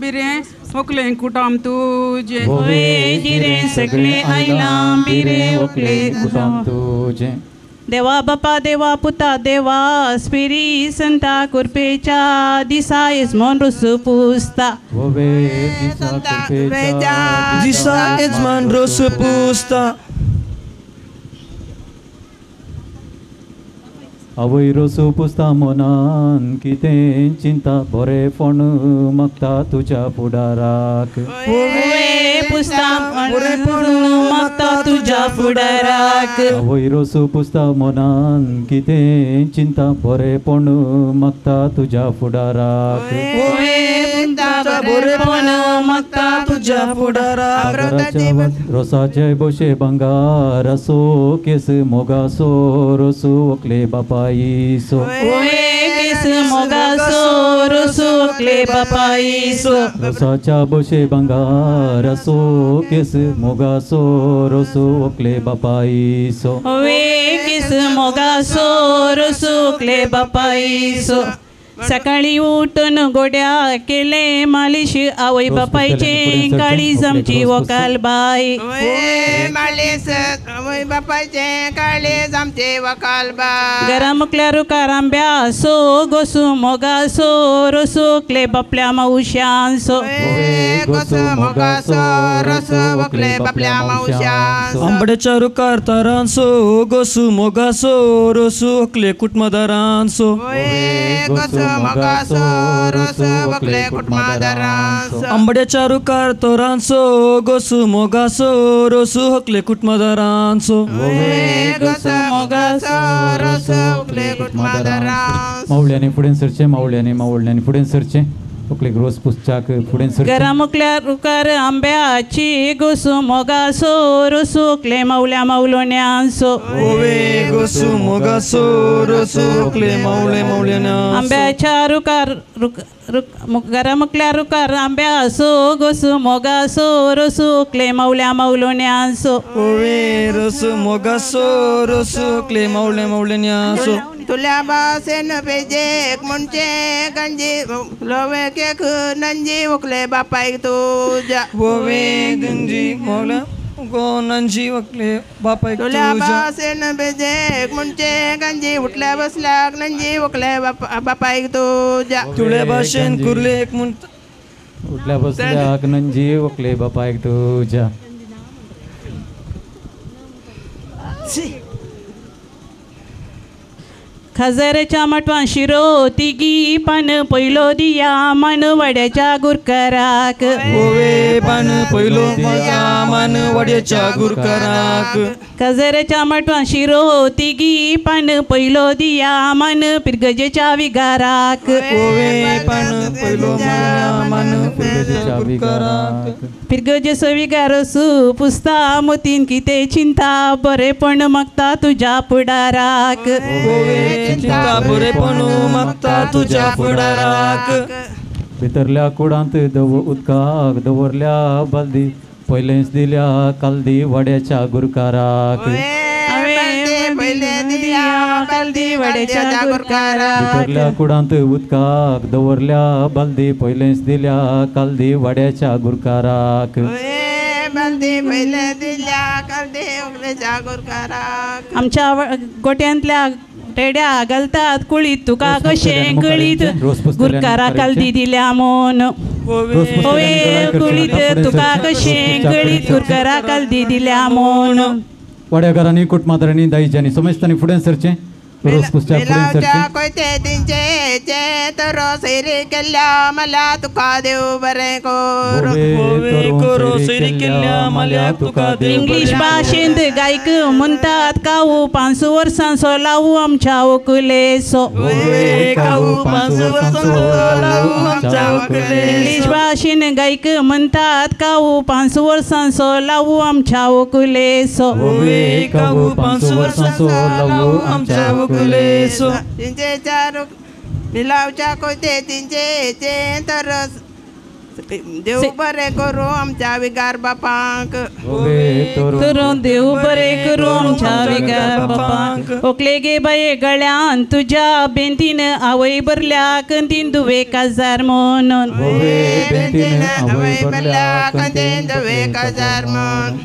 बिरे ओकले कुटाम तुझे ओवे जिरे सगळे आयला बिरे ओकले कुटाम तुझे देवा बापा देवा पुता देवा स्पिरी संता कुरपेच्या दिसा यजमान रुसू पुसता ओवे दिसा कुरपेच्या दिसा यजमान रुसू पुसता आवय रोसू पुसता मनान कितें चिंता बरे फोण मागता तुज्या फुडाराक ओवे पुसता बरे फोण मागता तुज्या फुडाराक आवय रोसू पुसता मनान कितें चिंता बरे फोण मागता तुज्या फुडाराक ओवे बरे फोण मागता तुज्या फुडाराक रोसाचे बोशे भांगार असो केस मोगासो रोसू ओकले बापाईसो ओवे केस मोगासो रोसू ओकले बापाईसो रोसाच्या बोशे भांगार असो केस मोगासो रोसू ओकले बापाईसो ओवे केस मोगासो रोसू ओकले बापाईसो सकाळी उठून गोड्या केले मालिश आवय बापायचे काळीज आमची वकाल बाई मालिश आवय बापायचे काळीज आमचे वकाल बाई घरा मुकल्यार कारांब्या सो गोसू मोगा सो रोसू ओकले बापल्या मावश्यांसो गोसू मोगा सो रोसू ओकले बापल्या मावश्यांसो आंबड्याच्या रुकार तारांसो गोसू मोगा सो रोसू ओकले कुटुंबदारांसो गोसू मोगासो रोसू ओकले कुटुंबदारांसो आंबड्याच्या रुकार तोरांसो गोसू मोगासो रोसू ओकले कुटुंबदारांसो गोसू मोगासो रोसू ओकले कुटुंबदारांसो मावळ्याने फुडें सरचे मावळ्याने मावळ्याने फुडें सरचे ओकलेक रोज पुस्तक फुडें सर घरा मुकल्यार रुकार आंब्याची गोसू मोगासो रोसूकले मौल्या मौलोन्यांसो ओवे गोसू मोगासो रोसूकले मौले मौल्यान्यांसो आंब्याच्या रुकार घरा मुकल्यार रुकार आंब्यासो गोसू मोगासो रोसूकले मौल्या मौलोन्यांसो ओवे रोसू मोगासो रोसूकले मौले मौल्यान्यांसो तुल्या बासेन पेजे मुंचे गंजी लोवे के नंजी उकले बापाई तुझ्या ओवे गंजी मौला गो नंजी उकले बापाई तुल्या बासेन पेजे मुंचे गंजी उठल्या बसल्याक नंजी उकले बापाई तुझ्या तुल्या बाशेन कुर्ले एक मुंट उठल्या बसल्याक नंजी उकले बापायक तुझ्या खाजराच्या मटवान शिरो तिगी पान पयलो दिया मान वड्याच्या गुरकाराक ओवे पान पयलो दिया मान वड्याच्या गुरकाराक खाजराच्या मटवान शिरो तिगी पान पयलो दिया मान पिरगजेच्या विगाराक ओवे पान पयलो मान पिरगजेच्या विगाराक पिरगजेचो विगारसू पुस्ता मोतीन किते चिंता बरेपण मागता तुझ्या पुडाराक चिंता बरेपण मागता तुझ्या फुडाराक भितरल्या कुडांत उदकाक दवरल्या बालदी पयलेच दिल्या कालदी वाड्याच्या गुरकाराक भितरल्या कुडांत उदकाक दवरल्या बालदी पयलेच दिल्या कालदी वाड्याच्या गुरकाराक आमच्या गोट्यांतल्या टेड्या घालतात कुळीत तुका कशें गळीत गुरकारा कालदी दिल्या मोन होय कुळीत तुका कशें गळीत गुरकारा कालदी दिल्या मोन वाड्याकारांनी कुटमात्रांनी दाईच्यांनी समेस्तांनी फुडें सरचें रोज पुस्तक फुडें सरचें कोयते तिंचे तर सैरी केल्या मला तुका देव बरें करो इंग्लीश भाशेंत गायक म्हणटात काऊ 5 वर्सांचो लावू आमच्या ओकुलेसो इंग्लीश भाशेन गायक म्हणटात काऊ 5 वर्सांचो लावू आमच्या ओकुलेसो 5 वर्सांचो लावू आमच्या तिंचे चार निलावच्या कोयते तिंचे तर देव बरे करू आमच्या विगार बापांक देव बरे करू आमच्या विगार बापांक ओकले गे बाये गळ्यान तुझ्या बेंतीन आवय भरल्या कंतीन दुवे काजार म्हणून आवय भरल्या कंतीन दुवे काजार म्हणून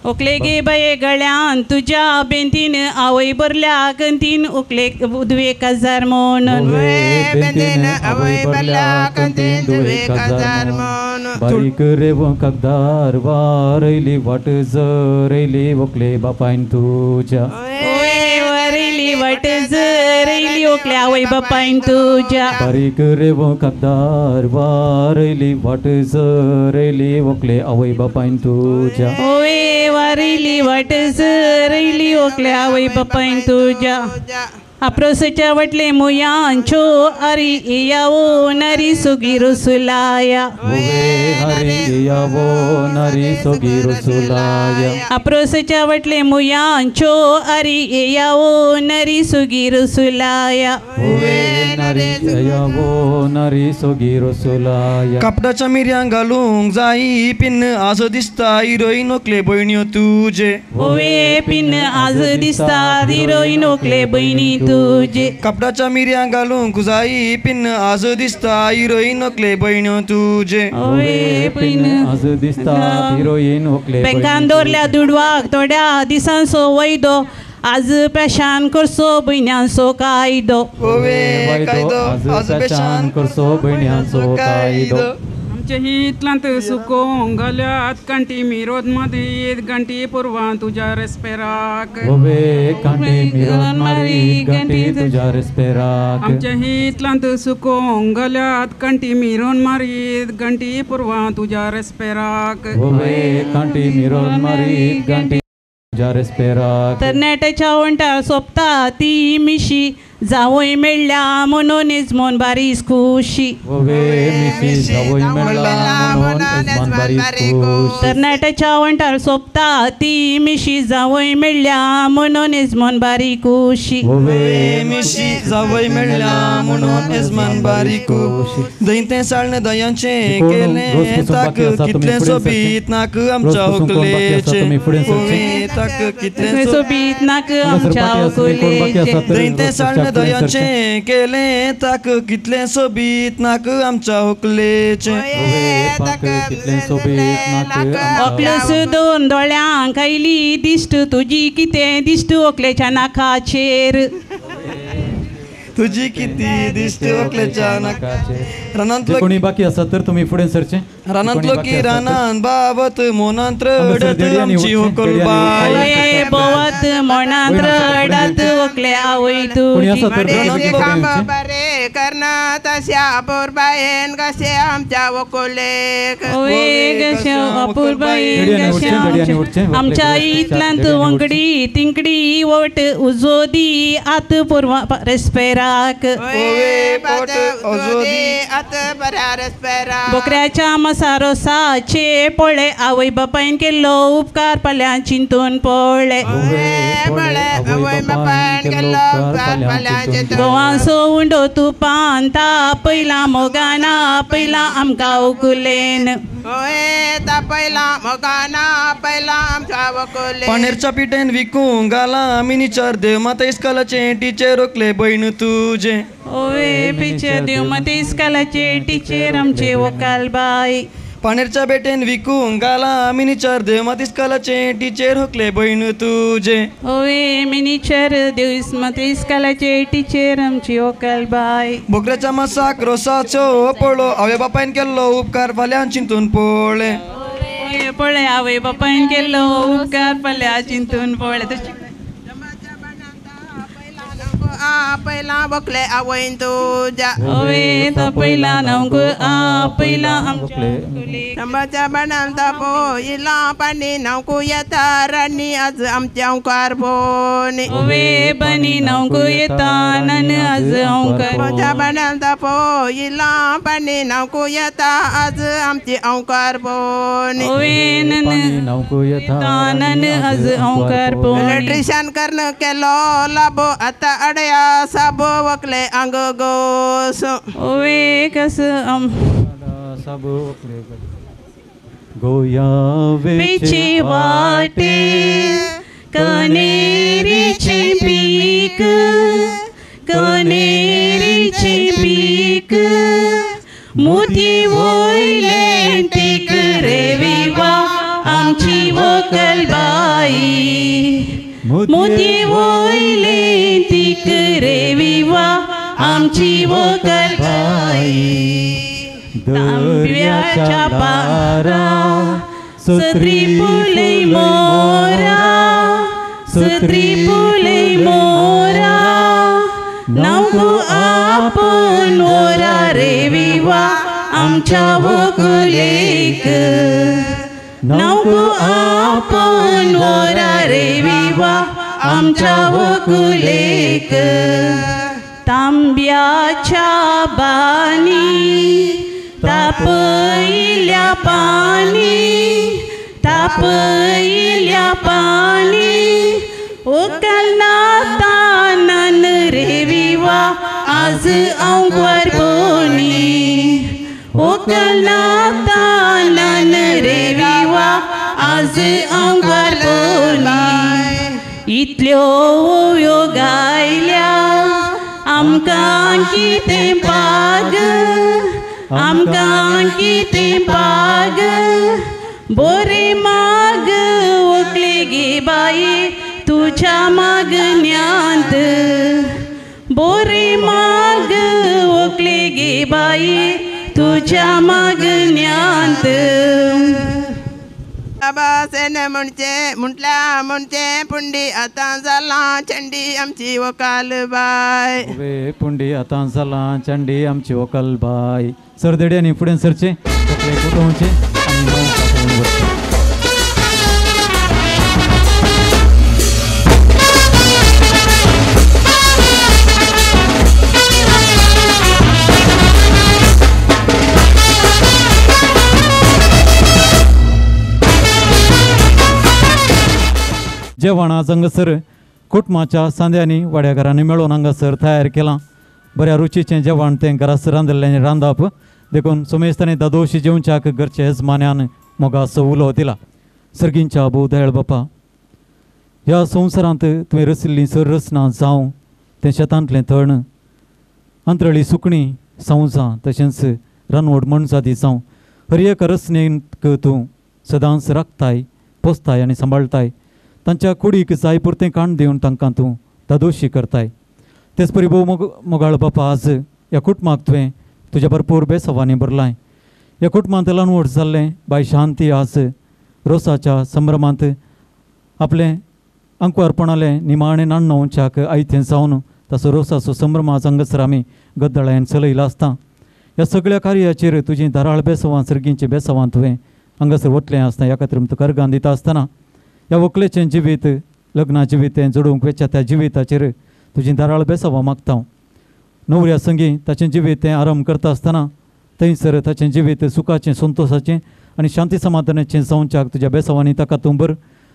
ओकले गे बाये गळ्यान तुझ्या बेंतीन आवय भरल्या कंतीन ओकले दुवे काजार म्हणून बारीक रेव कागदार वारयली वाट जरयली ओकले बापायन तुझ्या वारयली वाट जरयली ओकले आवय बापायन तुझ्या बारीक रेव कागदार वारयली वाट जरयली ओकले आवय बापायन तुझ्या वारयली वाट जरयली ओकले आवय बापायन तुझ्या अप्रोसच्या वटले मुयांचो अरी एयावो नरी सोगी रुसुलाया अप्रोसच्या वटले मुयांचो अरी एयावो नरी सोगी रुसुलाया कापडाच्या मिरयां घालूंक जाई पिन आज दिसता हिरोईन ओकले बहिण्यो तुजे पिन आज दिसता हिरोईन ओकले बहिणी तुझे कापडाच्या मिरयां घालूंक जाई पिन आज दिसता हिरोईन ओकले बहिण्यो तुजे पिन आज दिसता हिरोईन ओकले बँकान दवरल्या दुडवाक थोड्या दिसांचो वैदो आज पेशान करसो बहिण्यांचो कायदो आज पेशान करसो बहिण्यांचो कायदो आमचे हितलांत सुकोंक घाल्यात कांटी मिरोद मदीत घंटी पुरवां तुझ्या रेस्पेराक कांटी मिरोद मदीत घंटी तुझ्या रेस्पेराक आमचे हितलांत सुकोंक घाल्यात कांटी मिरोन मारीत घंटी पुरवां तुझ्या रेस्पेराक कांटी मिरोद मारीत घंटी तरणाट्याच्या वंटार सोपता ती मिशी जावई मेळ्ळ्या म्हणून यजमान बारीस खुशी तरणाट्याच्या वंटार सोपता ती मिशी जावई मेळ्ळ्या म्हणून यजमान बारी खुशी मिशी जावई मेळ्ळ्या म्हणून यजमान बारी खुशी दैते साळणे दयांचे केले ताक कितले सोबीत नाक आमच्या हुकलेचे ताक कितले सोबीत नाक आमच्या हुकलेचे दैते साळणे दयांचे केले ताक कितले सोबीत नाक आमच्या हुकलेचे ओकलस दोन दोळ्यांक आयली दिश्ट तुजी कितें दिश्ट ओकलेच्या नाकाचेर तुझी किती दिसते ओकलेच्या नाकाचेर रानांतलो कोणी बाकी आसा तर तुम्ही फुडें सरचे रानांतलो की रानान बाबत मोनांत रडत आमची होकलबाई बोवत मोनांत रडत ओकले आवय तुजी बरे करना तशा अपूर्बायेन कशे आमच्या वकोलेक आमच्या इतल्यान तू वंकडी तिंकडी वट उजोदी आत पूर्व रेस्पेराक बोकऱ्याच्या मसारोसाचे पोळे आवय बापायन केल्लो उपकार पाल्या चिंतून पोळे गोवा सोंडो तुपान ता पयला मोगाना पयला आमकां उकुलेन पानेरच्या पिठेन विकूंक घाला मिनीचर देव माता इस्कालाचे टिचेर रोखले बहीण तुझे ओवे पिचे देव माता इस्कालाचे टिचेर आमचे वकाल बाई पानेरच्या बेटेन विकूंक घाला मिनीचर देव माता इस्कालाचे टिचेर रोखले बहीण तुझे ओवे मिनीचर देव माता इस्कालाचे टिचेर आमची वकाल बाई बोकऱ्याच्या मासाक रोसाचो पळो आवय बापायन केल्लो उपकार फाल्यां चिंतून पळय पळय आवय बापायन केल्लो उपकार फाल्यां चिंतून पळय पहिला बकले आवईन तुझ्या ओवे तो पहिला नंगु पहिला नंबाच्या बनांता पोईला पाणी नंकू येता राणी आज आमच्या ओंकार बोनी ओवे बनी नंकू येता नन आज ओंकार नंबाच्या बनांता पोईला पाणी नंकू येता आज आमची ओंकार बोनी ओवे नन नंकू येता नन आज ओंकार बोनी इलेक्ट्रिशियन करण केलो लाभो आता अडया साबो वकले अंग गोस ओवे कस साबो वकले गोया वेचे वाटे कनेरीचे पीक कनेरीचे पीक मोती वोयले तीक रे विवा आमची वकल बाई मोती वोयले तीक रे विवा आमची वकल बाई तांब्याच्या पारा सत्री फुले मोरा सत्री फुले मोरा नको आपण वोरा रे विवा आमच्या वकुलेक नको आपण वोरा रे विवा आमच्या वकुलेक तांब्याच्या बानी तापयल्या पाणी तापयल्या पाणी ओकलना तानन रे विवा आज अंगवर बोनी ओकलना तानन रे विवा आज अंगवर बोनी इतल्यो ओव्यो गायल्या आमकां कितें पाग आमकां कितें पाग बोरे माग ओकले गे बाये तुझ्या मागण्यांत बोरे माग ओकले गे बाये तुझ्या मागण्यांत बासेन म्हटल्या म्हणचे पुंडी आता जाला चंडी आमची वकाल बाय पुंडी आता जाला चंडी आमची वकाल बाय सरदेडे आणि फुडें सरचे कुटुंबाचे आणि जेवण आज हांगासर कुटुंबाच्या सांद्यांनी वाड्याघरांनी मेळून हांगासर तयार केलां. बऱ्या रुचीचें जेवण तें घरास रांदिल्लें रांदप देखून सोमेस्तांनी दादोशी जेवच्याक घरच्या येजमान्यान मोगाचो उलो दिला. सर्गींच्या भोव दयाळ बापा, ह्या संवसारांत तुवें रचिल्लीं सर रचना जावं तें शेतांतलें तण, अंतरळी सुकणीं संवसां तशेंच रानवड मणजादी जावं हर एक रचनेक तूं सदांच राखताय, पोसताय आनी सांबाळटाय. तांच्या कुडीक जाय पुरतें काण दिवन तांकां तूं दादोशी करताय. तेच परी भोव मोगाळ बापा, आज ह्या कुटुंबाक तुवें तुज्या भरपूर बेसवांनी भरलाय. ह्या कुटुंबांत ल्हानवड जाल्लें बाय शांती आज रोसाच्या संभ्रमांत आपलें अंकुवारपणालें निमाणें नाण्णोवच्याक आयतें जावन तसो रोसाचो संभ्रम आज हांगासर आमी गद्दळ्यान चलयला आसता. ह्या सगळ्या कार्याचेर तुजीं धाराळ बेसवां सर्गींचें बेसवां तुवें हांगासर वतलें आसता. ह्या खातीर तुका अर्गां दिता आसतना ह्या व्हंकलेचें जिवीत, लग्ना जिवीत तें जोडूंक वेच्या त्या जिविताचेर तुजीं धाराळ बेसवां मागता. न्हवऱ्या संगी ताचें जिवीत तें आराम करता आसतना थंयसर ताचें जिवीत सुखाचें, संतोशाचें आनी शांती समाधानाचें जावच्याक तुज्या बेसवांनी ताका तूं भर.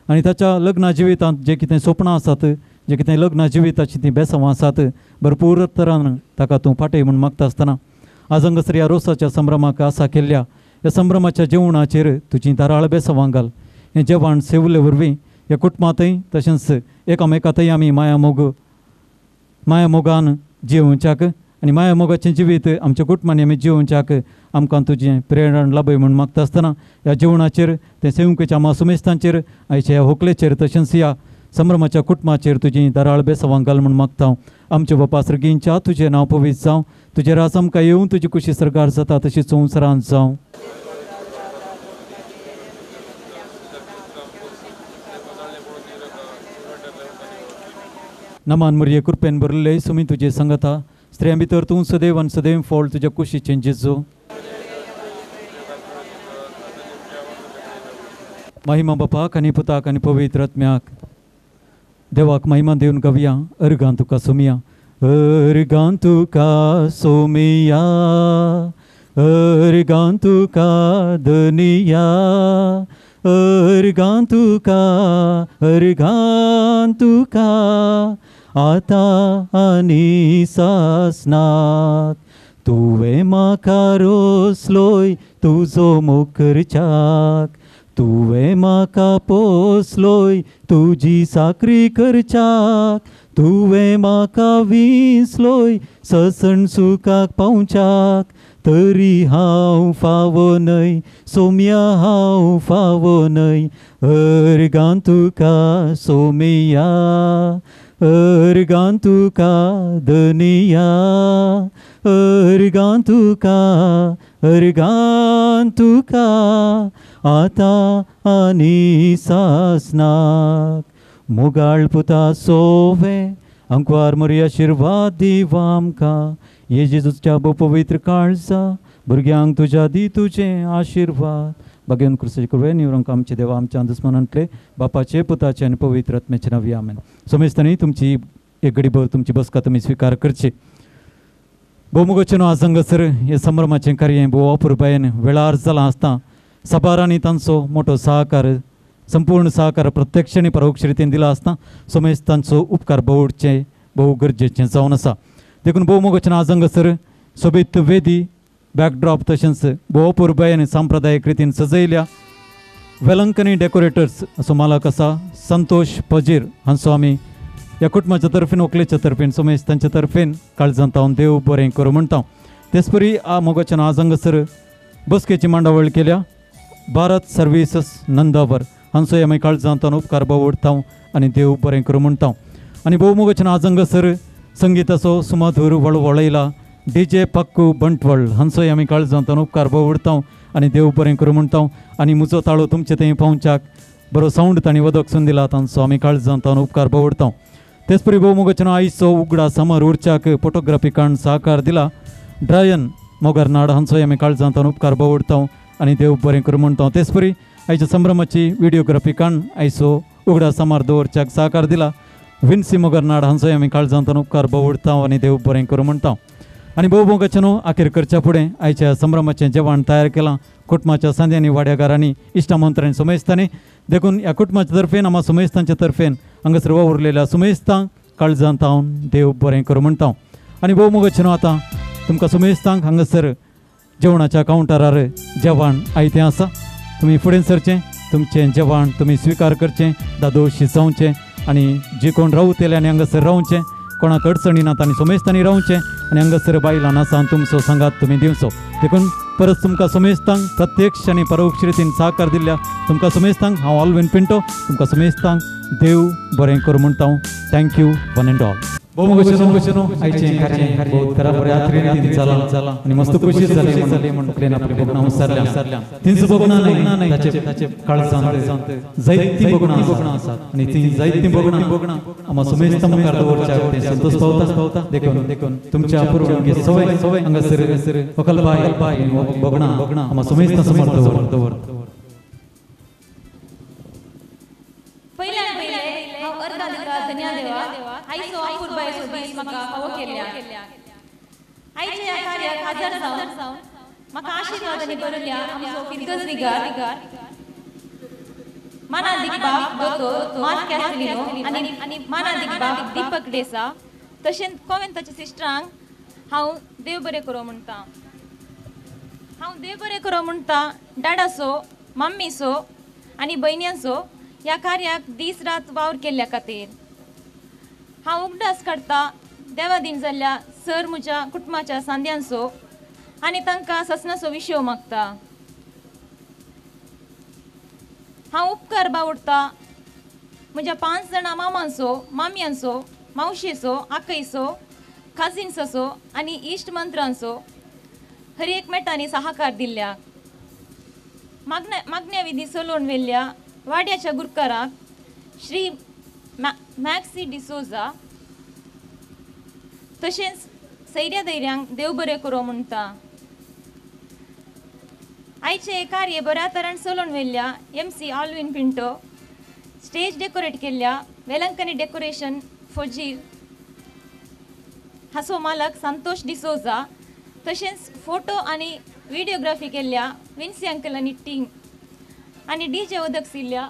आनी ताच्या लग्ना जिवितांत जें कितें स्वप्नां आसात, जें कितें लग्ना जिविताचीं तीं बेसवां आसात, भरपूर तरान ताका तूं फाटय म्हूण मागता आसतना आज हांगासर ह्या रोसाच्या संभ्रमाक आसा केल्ल्या ह्या संभ्रमाच्या जेवणाचेर तुजीं धाराळ बेसवां घाल. हें जेवण सेवले वरवीं ह्या कुटुंबांतय तशेंच एकामेकांतय आमी माया मोगान जियोवच्याक आनी माया मोगाचें जिवीत आमच्या कुटुंबांनी आमी जियोवच्याक आमकां तुजें प्रेरण लाभय म्हूण मागता आसतना ह्या जेवणाचेर तें सेवंकेच्या मासुमेस्तांचेर आयच्या ह्या व्हंकलेचेर तशेंच ह्या संभ्रमाच्या कुटुंबाचेर तुजीं धाराळ बेसवां घाल म्हूण मागता. आमचे बापा सर्गींच्या तुजें नांव पवित्र जावं. तुजें राज आमकां येवं, तुजी कुशी सरकार जाता तशी संवसारांत जावं. नमान मरिये कृपेन भरले सुमी तुजे संगता, स्त्रियां भितर तूं सदैव आनी सदैव फळ तुज्या कुशीचें जेजू. महिमा बापाक आनी पुताक आनी पवित्र आत्म्याक. देवाक महिमा दिवन गावया. अर्गां तुका सोमिया, अर्गां तुका सोमिया, अर्गां तुका धनिया, अर्गां तुका, अर्गां तुका आता आनी सासनात. तुवें म्हाका रोसलोय तुजो मोग करच्याक, तुवें म्हाका पोसलोय तुजी साकरी करच्याक, तुवें म्हाका विसलोय ससण सुखाक पावच्याक. तरी हांव फावो न्हय सोम्या, हांव फावो न्हय. अर्गां तुका सोमिया, अर्गां तुका धनिया, अर्गां तुका, अर्गां तुका आता आनी सासनाक. मोगाळ पुता सोवे अंकुवार मरी आशिर्वाद दिवा आमकां. ये जेजूच्या पवित्र काळजा भुरग्यांक तुज्या दी तुजें आशिर्वाद. भगवान कृष्णाचे कृपेन निवृंक आमचे देवा आमच्या दुस्मनांतले बापाचे, पुताचे आनी पवित्र आत्म्याचे नांवी आमेन. सोमेस्तांनी तुमची एक घडीभर तुमची बसका तुमी स्विकार करची. भोवमुगोचें आज हांगासर हे संभ्रमाचें कार्य भोव अपुरबायेन वेळार जालां आसता. सबारांनी तांचो मोठो सहकार, संपूर्ण सहकार प्रत्यक्ष आनी परोक्ष रितीन दिला आसता सोमेस्तांचो उपकार भोवडचें भोव गरजेचें जावन आसा. देखून भोवमुगोचें आज हांगासर सोबीत वेदी, बॅकड्रॉप तशेंच भोव अपुरबायेन सांप्रदायीक रितीन सजयल्या. वेलंकनी डेकोरेटर्स असो मालक आसा संतोष पजीर हांचो आमी ह्या कुटुंबाच्या तर्फेन, व्हंकलेच्या तर्फेन, सोमेस्तांच्या तर्फेन काळजांत हांव देव बरें करूं म्हणटा. तेच परी मोगाच्यान आज हांगासर बसकेची मांडावळ केल्या. भारत सर्विसेस नंदावर हांचोय आमी काळजांत उपकार भोवडटा आनी देव बरें करूं म्हणटा. आनी भोव मोगाच्यान आज हांगासर संगीताचो सुमधूर वळवळयला DJ पक्कू बंटवळ हांचोय आमी काळजांत उपकार भोवडटा आनी देव बरें करूं म्हणटा. आनी म्हजो ताळो तुमचे थंय पावच्याक बरो सावंड तांणी वदक दिला तांचो आमी काळजांत उपकार भोवडटा. तेच परी भोव मोगाच्यान आयचो उगडा समर उरच्याक फोटोग्राफिकान सहकार दिला ड्रायन मोगरनाड हांचोय आमी काळजांत उपकार भोवडटा आनी देव बरें करूं म्हणटा. तेच परी आयच्या संभ्रमाची व्हिडिओग्राफिकान आयचो उगडा समार दवरच्याक सहकार दिला विन्सी मोगरनाड हांचोय आमी काळजांत उपकार भोवडटा आनी देव बरें करूं म्हणटा. आनी भोव मोगाच्यान अखेर करच्या फुडें आयच्या संभ्रमाचें जेवण तयार केलां कुटुंबाच्या सांद्यांनी वाड्यागारांनी इष्टमंत्र्यांनी सुमेस्तांनी देखून ह्या कुटुंबाच्या तर्फेन आम्हा सुमेस्तांच्या तर्फेन हांगासर उरलेल्या सुमेस्तांक काळजांत हांव देव बरें करूं म्हणटा. आनी भोव मोगाचें आतां तुमकां सुमेस्तांक हांगासर जेवणाच्या कावंटरार जेवण आयतें आसा. तुमी फुडें सरचें, तुमचें जेवण तुमी स्विकार करचें, दादोश शिजोवचें आनी जे कोण रावतले आनी हांगासर रावचें, कोणाक अडचणी नात आनी सुमेस्तांनी रावचें आनी हांगासर बायलां आसा तुमचो सांगात तुमी दिवचो. देखून परत तुमकां सुमेस्तांक प्रत्यक्ष आनी परोक्ष रितीन सहकार दिल्या तुमकां सुमेस्तांक हांव ऑल्विन पिंटो तुमकां सुमेस्तांक देव बरें करूं म्हणटा. Thank you one end all. आयचें कार्य बहुत बऱ्या तरेन जाला आनी मस्त खुशी जाली म्हणून आपली भोगणां विसरल्या. तींच भोगणां न्हय, ताचे काळजांत जायतीं भोगणां आसात आनी तीं जायतीं भोगणां आम्हा सुमेस्तां मुखार दवरच्या तें संतोश पावता. देखून तुमच्या पुरवणुकी सवय हांगासर व्हंकलबाय भोगणां आम्हा सुमेस्तां समोर दवर. आयच्या ह्या कार्याक हजर जावन म्हाका आशिर्वादांनी बरयल्या आमचो फिरगज विगार मानादीक बाब दोतोर मार्क कॅस्टिलिनो आनी मानादीक बाब दीपक देसा तशेंच कॉवेंताच्या सिस्टरांक हांव देव बरें करूं म्हणटा. हांव देव बरें करूं म्हणटा डॅडाचो, मम्मीचो आनी भयण्यांचो ह्या कार्याक दीस रात वावर केल्ल्या खातीर. हांव उगडास काडटा देवादीन जाल्ल्या सर म्हज्या कुटुंबाच्या सांद्यांचो आनी तांकां ससनाचो विशय मागता. हांव उपकार बावडटा म्हज्या 5 जाणां मामांचो, मामयांचो, मावशेचो, आकयचो, काजिन्साचो आनी इश्ट मंत्रांचो हर एकमेटांनी सहकार दिल्ल्या. मागण्या विधी चलोवन व्हेल्ल्या वाड्याच्या गुरकाराक श्री मॅक्सी डिसोजा तशेंच सैर्या धैर्यांक देव बरें करूं म्हणटा. आयचे कार्य बऱ्या तरेन चलोवन व्हेल्ल्या MC Alvin Pinto, stage decorate केल्ल्या वेलंकनी डेकोरेशन फौजीर हाचो मालक संतोष डिसोजा तशेंच फोटो आनी व्हिडिओग्राफी केल्ल्या विन्सी अंकल आनी टीम आनी DJ उदकसिल्ल्या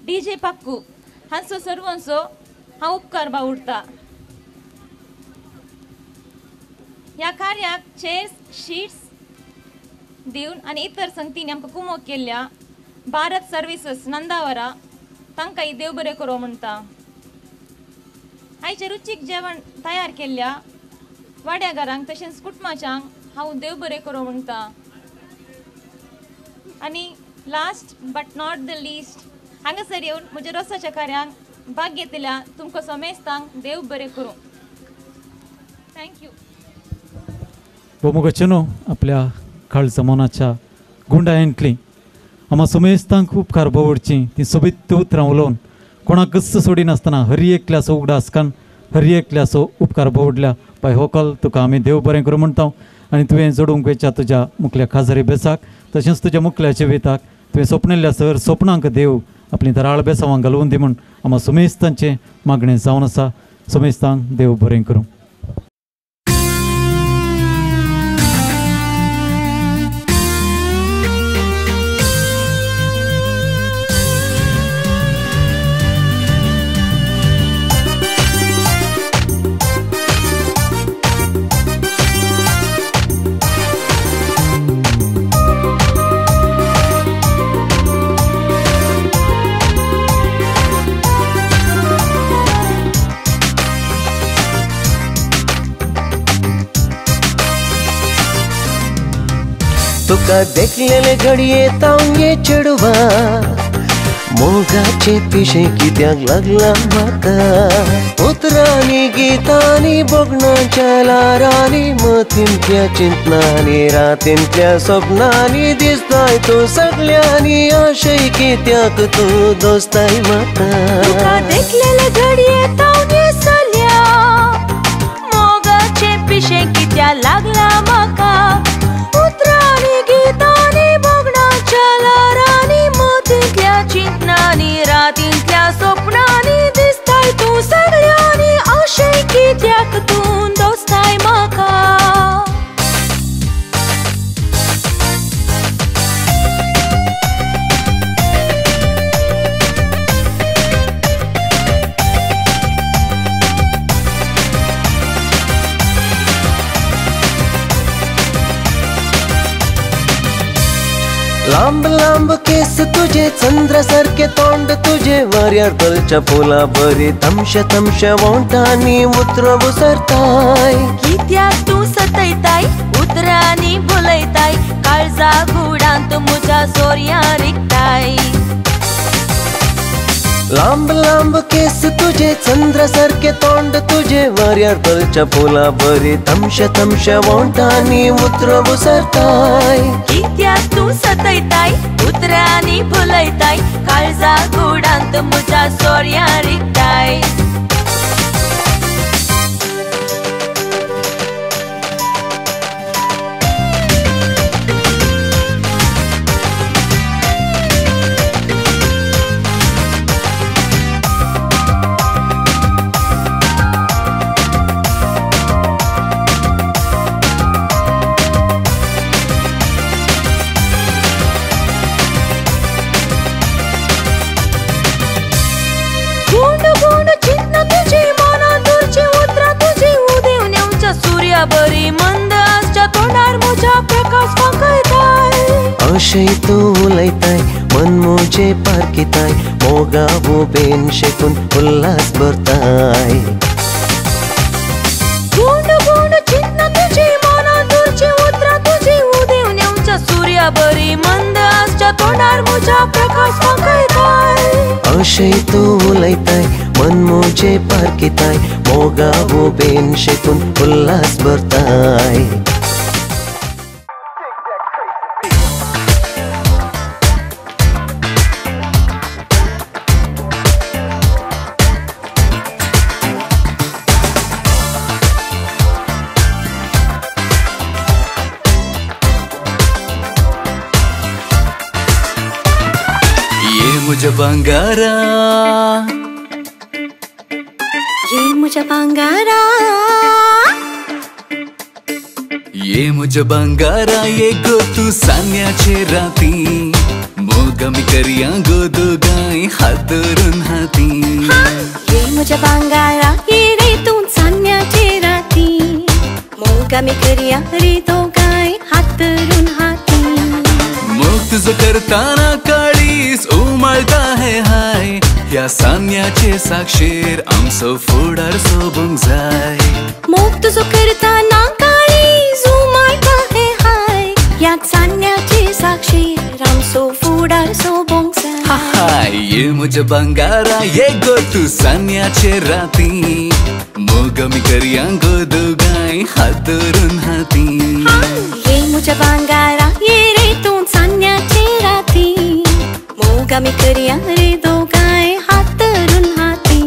DJ पक्कू हांचो सर्वांचो हांव उपकार बावडटा. ह्या कार्याक चेअर्स, शीट्स दिवन आनी इतर संगतींनी आमकां कुमोग केल्ल्या भारत सर्विसेस नंदावरा तांकांय देव बरें करूं म्हणटा. आयचें रुचीक जेवण तयार केल्ल्या वाड्यागारांक तशेंच कुटुंबाच्यांक हांव देव बरें करूं म्हणटा. आनी last but not the list हांगासर येवन म्हज्या रोसाच्या कार्यांक भाग घेतल्या तुमकां समेस्तांक देव बरें करूं. थँक्यू. भोवमुगाचेनो आपल्या काळजा मनाच्या गुंडायांतली आम्हा समेस्तांक उपकार बावडची ती सोबीत उतरां उलोवन कोणाक गस्स सोडिनासतना हरी एकल्याचो उगडासकान हरी एकल्याचो उपकार बावडल्या पाय व्हंकल तुका आमी देव बरें करूं म्हणटा. आनी तुवें जोडूंक वेच्या तुज्या मुखल्या खाजरी बेसाक तशेंच तुज्या मुखल्याच्या वेताक तुवें स्वप्निल्ल्या सर स्वप्नांक देव आपली तराळ बेसावां घालून दी म्हूण आम्हा सुमेस्तांचें मागणें जावन आसा. सुमेस्तांक देव बरें करूं. तुका देखलेले घडये तांगे चढवा मोगाचे पिशे कित्याक लागला म्हाका उतरांनी गितांनी बोगणाच्या लारांनी मतींतल्या चिंतनांनी रातींतल्या सपनांनी दिसताय तूं सगळ्यांनी आशय कित्याक तूं दोस्ताय म्हाका तुका देखलेले घडये तांगे चल्या मोगाचे पिशे कित्याक लागला म्हाका उतरांनी गितांनी बोगणाच्या लारांनी मतींतल्या चिंतनांनी रातींतल्या सपनांनी दिसताय तूं सगळ्यांनी आशय कित्याक तूं दोस्ताय म्हाका लांब लांब केस तुझे चंद्रासारखे तोंड तुझे वाऱ्यार तलच्या फुला बरी तमशा तमशा वोंटांनी उतरव सरताय कित्याक तू सतयताय उतरांनी भुलयताय काळजा गुडांत म्हज्या सोर्या रिकताय लांब लांब केस तुझे चंद्रासारखे तोंड तुझे वाऱ्यार तलच्या फुला बरी तमशा तमशा वोंटांनी उतरव सरताय कित्याक तू सतयताय उतरांनी भुलयताय काळजा गुडांत म्हज्या सोर्या रिकताय बरी मंद आसच्या तोंडार म्हज्या प्रकाश फकयताय अशें तूं उलयताय मन मुजे पारकिताय मोगा उबेन शेकून उल्हास भरताय गुंड गुंड चिन्ह तुझी मनात दूरची उतरां तुझी उदेव नेवच्या सूर्या बरी मंद आसच्या तोंडार म्हज्या प्रकाश फकयताय अशें तूं उलयताय मन मुजे पारकिताय मोगा उबेन शेकून उल्हास भरताय ये मुझे बंगारा ये मुझे बंगारा ये मुझे बंगारा ये गो तू सान्याचे राती मोगमी करिया गोदो गाय हात धरून हाती ये मुझे बंगारा ये रे तू सान्याचे राती मोगामी करिया रे तो गाय हात धरून हाती मोग तुझं करताना काळीस उमळता है हाय या सान्याचे साक्षीर आमचो फुडार सोबूंक जाय मोग तुझो करताना काळीज उमळता है हाय या सान्याचे साक्षीर आमचो फुडार सोबूंक जाय हाय ये मुझे बंगारा ये गो तू सान्याचे राती मोगमी करिया गोदो गाय हात धरून हाती ये मुझे बंगारा ये रे तू सान्याचे राती मोगामी करिया रे दो गाय हात धरून हाती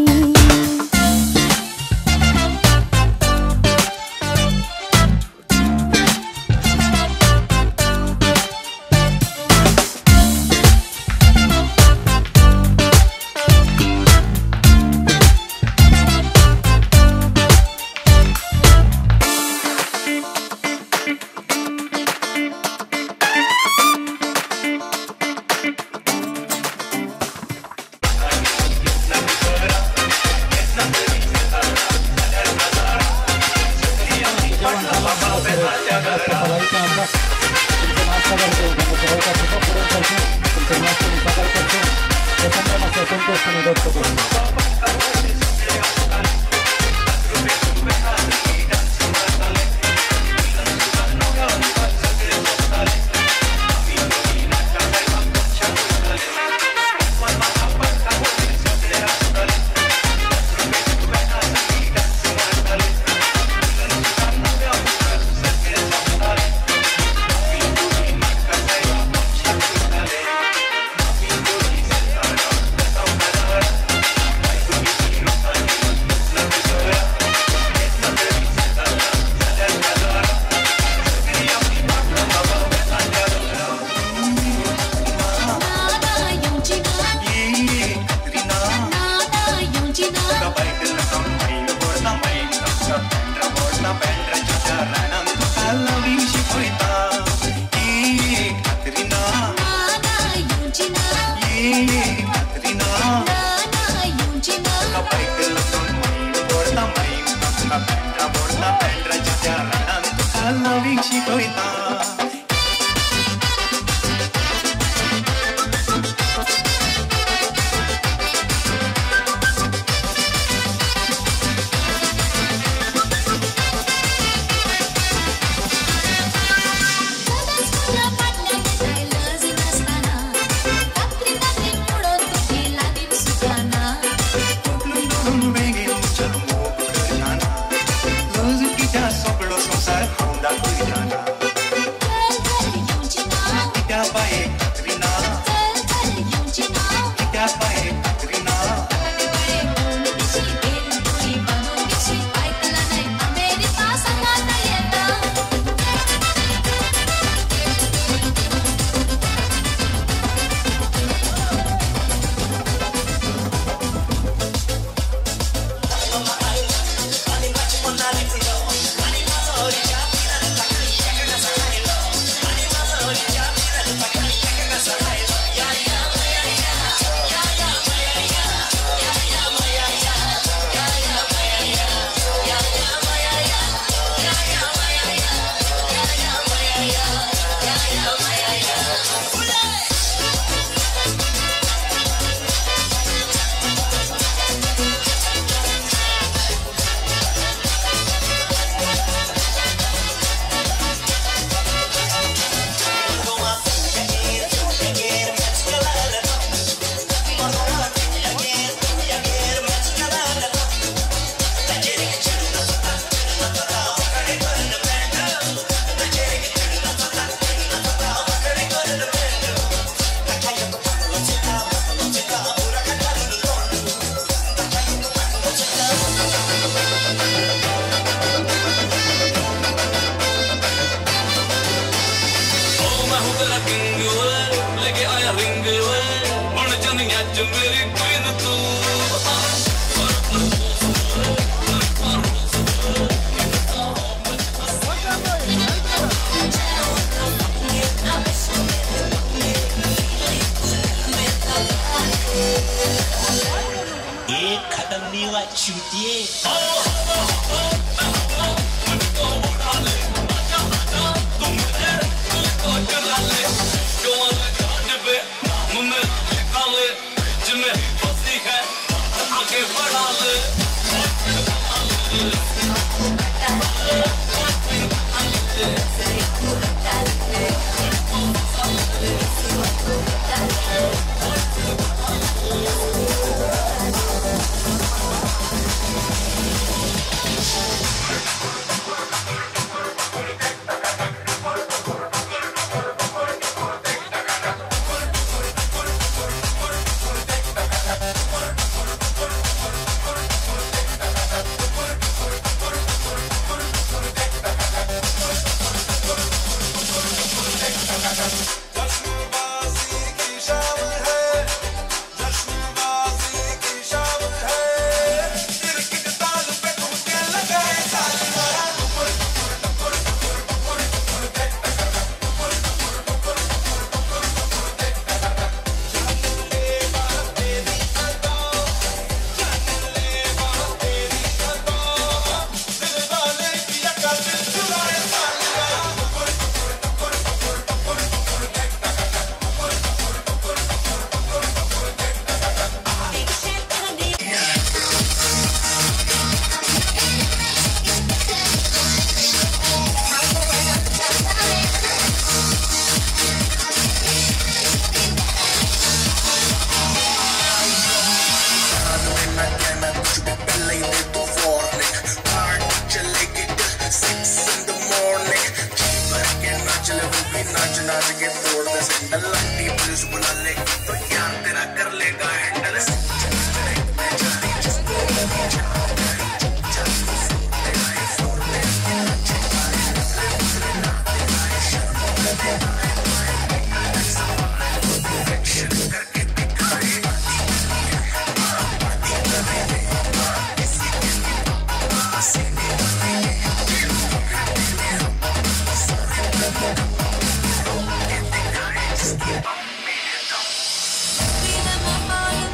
धन्यवाद छूटिए आगे बढ़ा ले Remember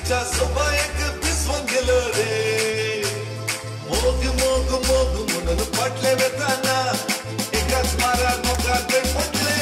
तिच्या सोबा एक दिसवून गेलं रे. मोग मोग मोग म्हणून पटले वेताना एकाच मारा मोगात पटले.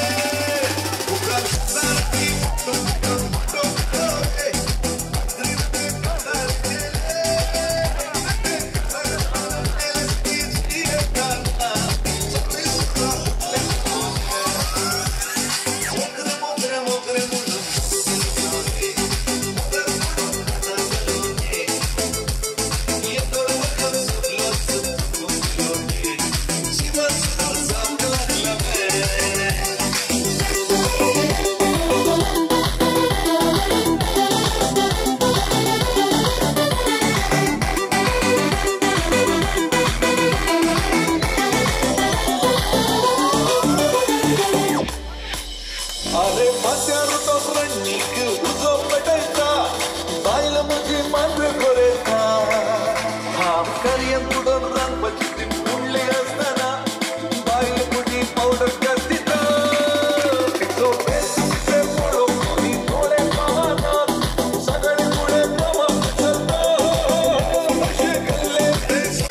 अरे माथ्यावर तो रणनीक उजो पटायचा बायला मुझी मांडवे गोरेचा. हा कार्य बुडून रांगपाची ती पुढली असताना बाईल मुठी पावडर करती तो बेसुचे पुढो कोणी डोळे पाहणार सगळे पुढे प्रवास करतो असे गल्ले देश.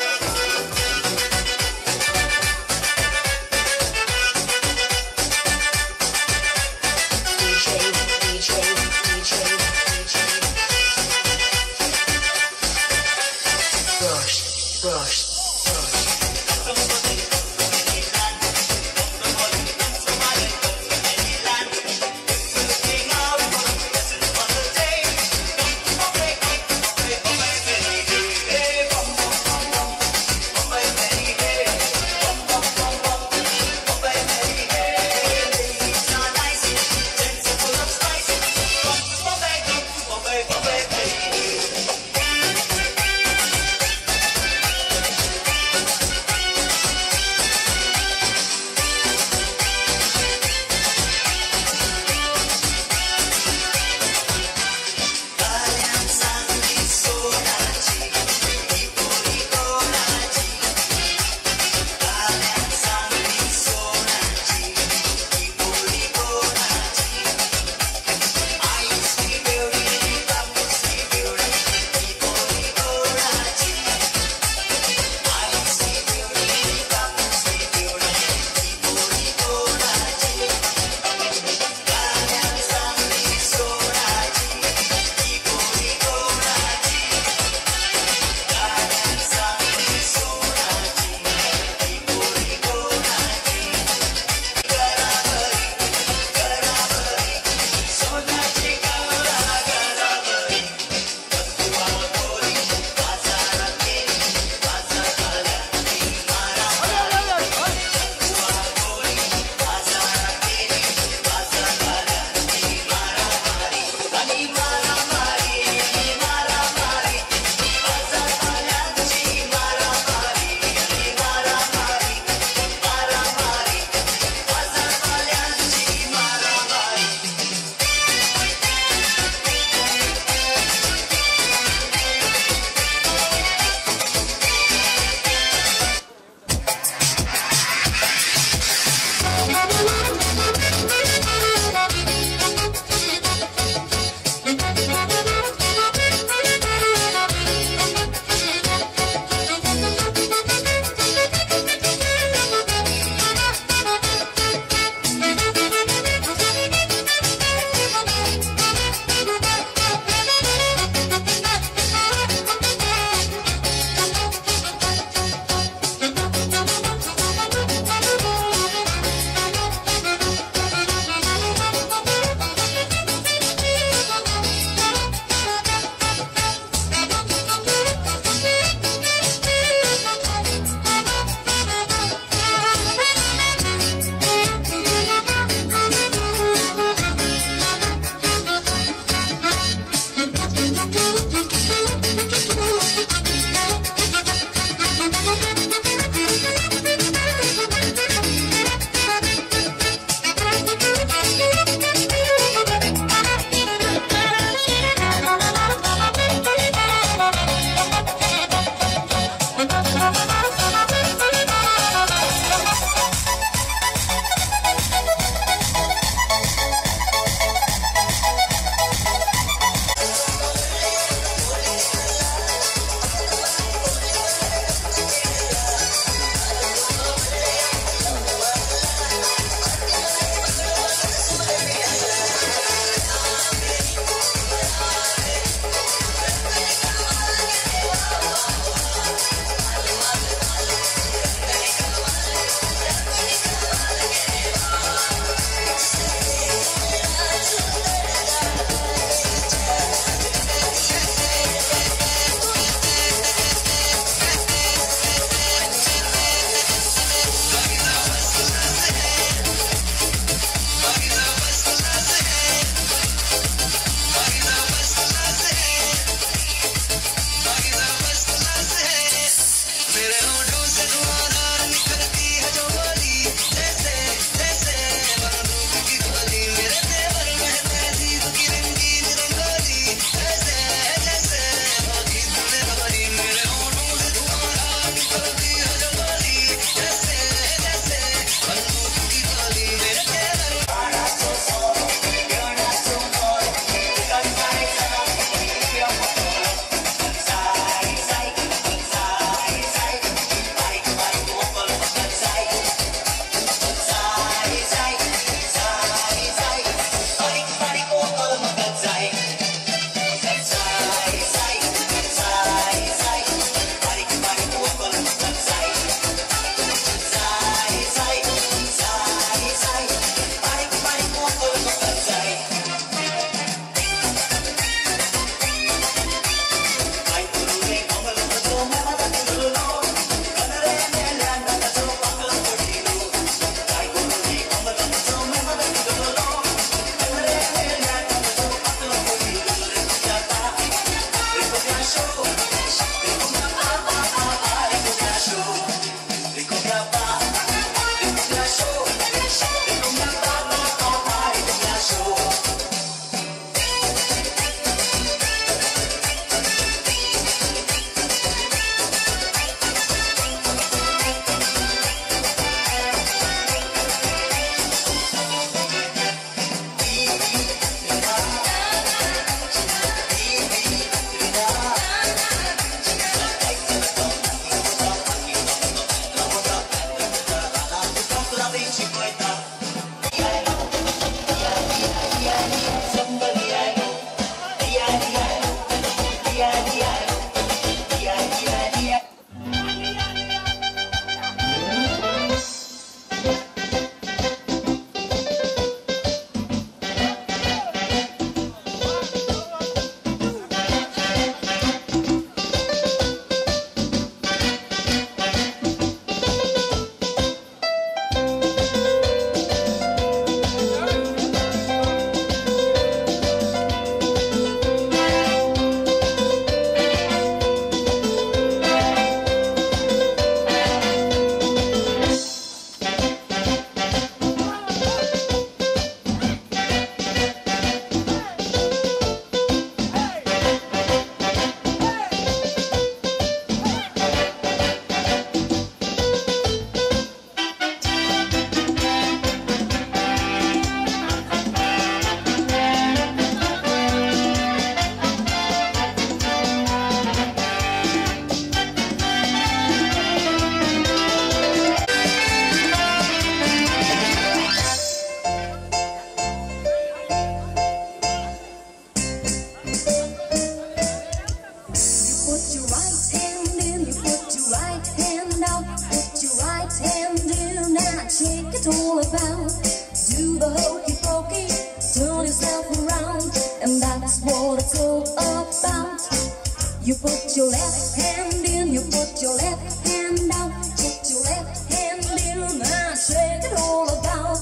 You put your left hand in, you put your left hand out. Put your left hand in and shake it all about.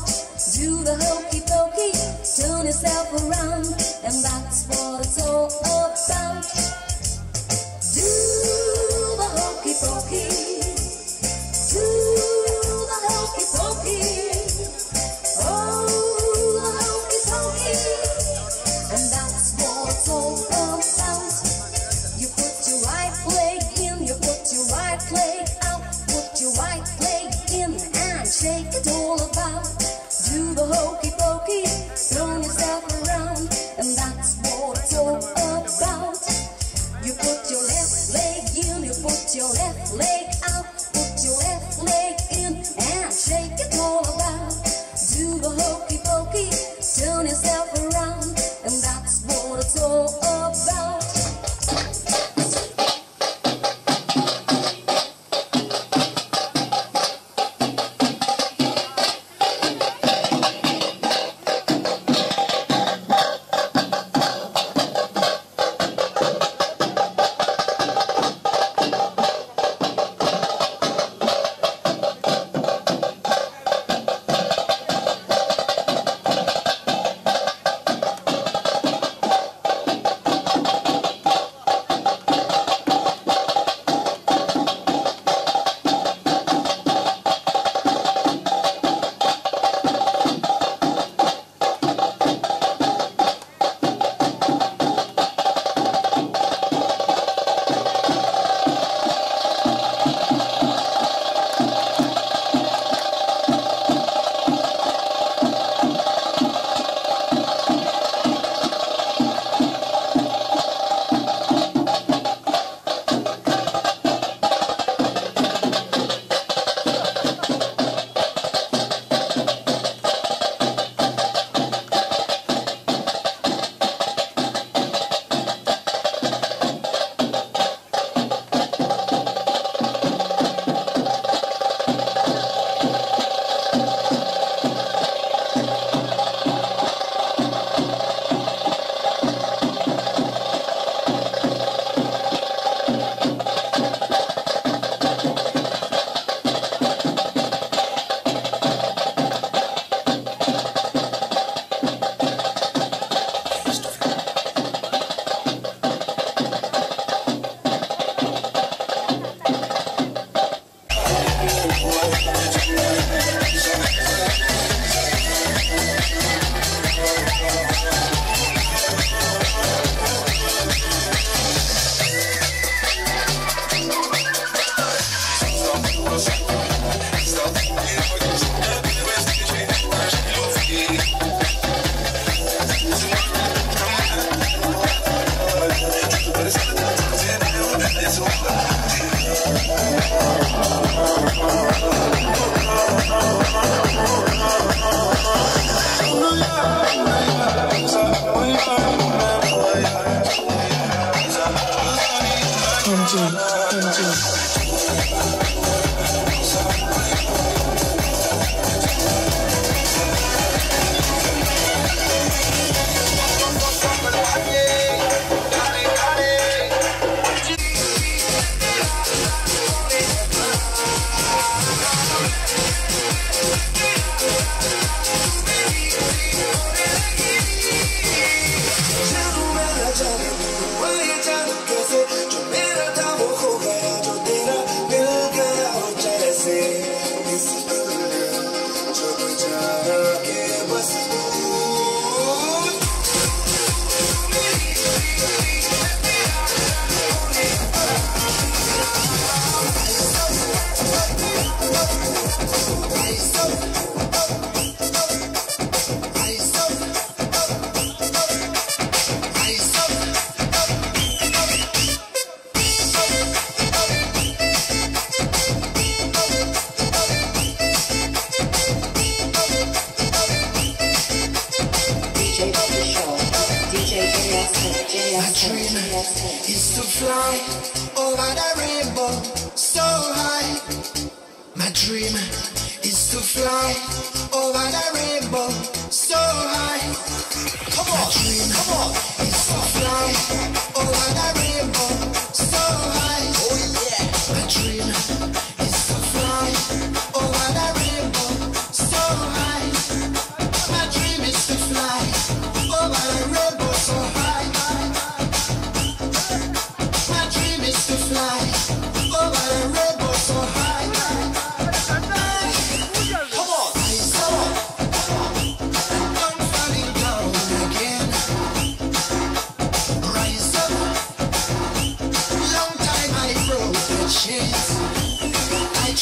Do the hokey pokey, turn yourself around, and that's what it's all about. Do the hokey pokey, do the hokey pokey, oh the hokey pokey, and that's what it's all about. You put your right leg in, you put your right leg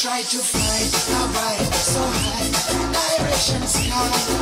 Try to fly, I ride so high, direction sky.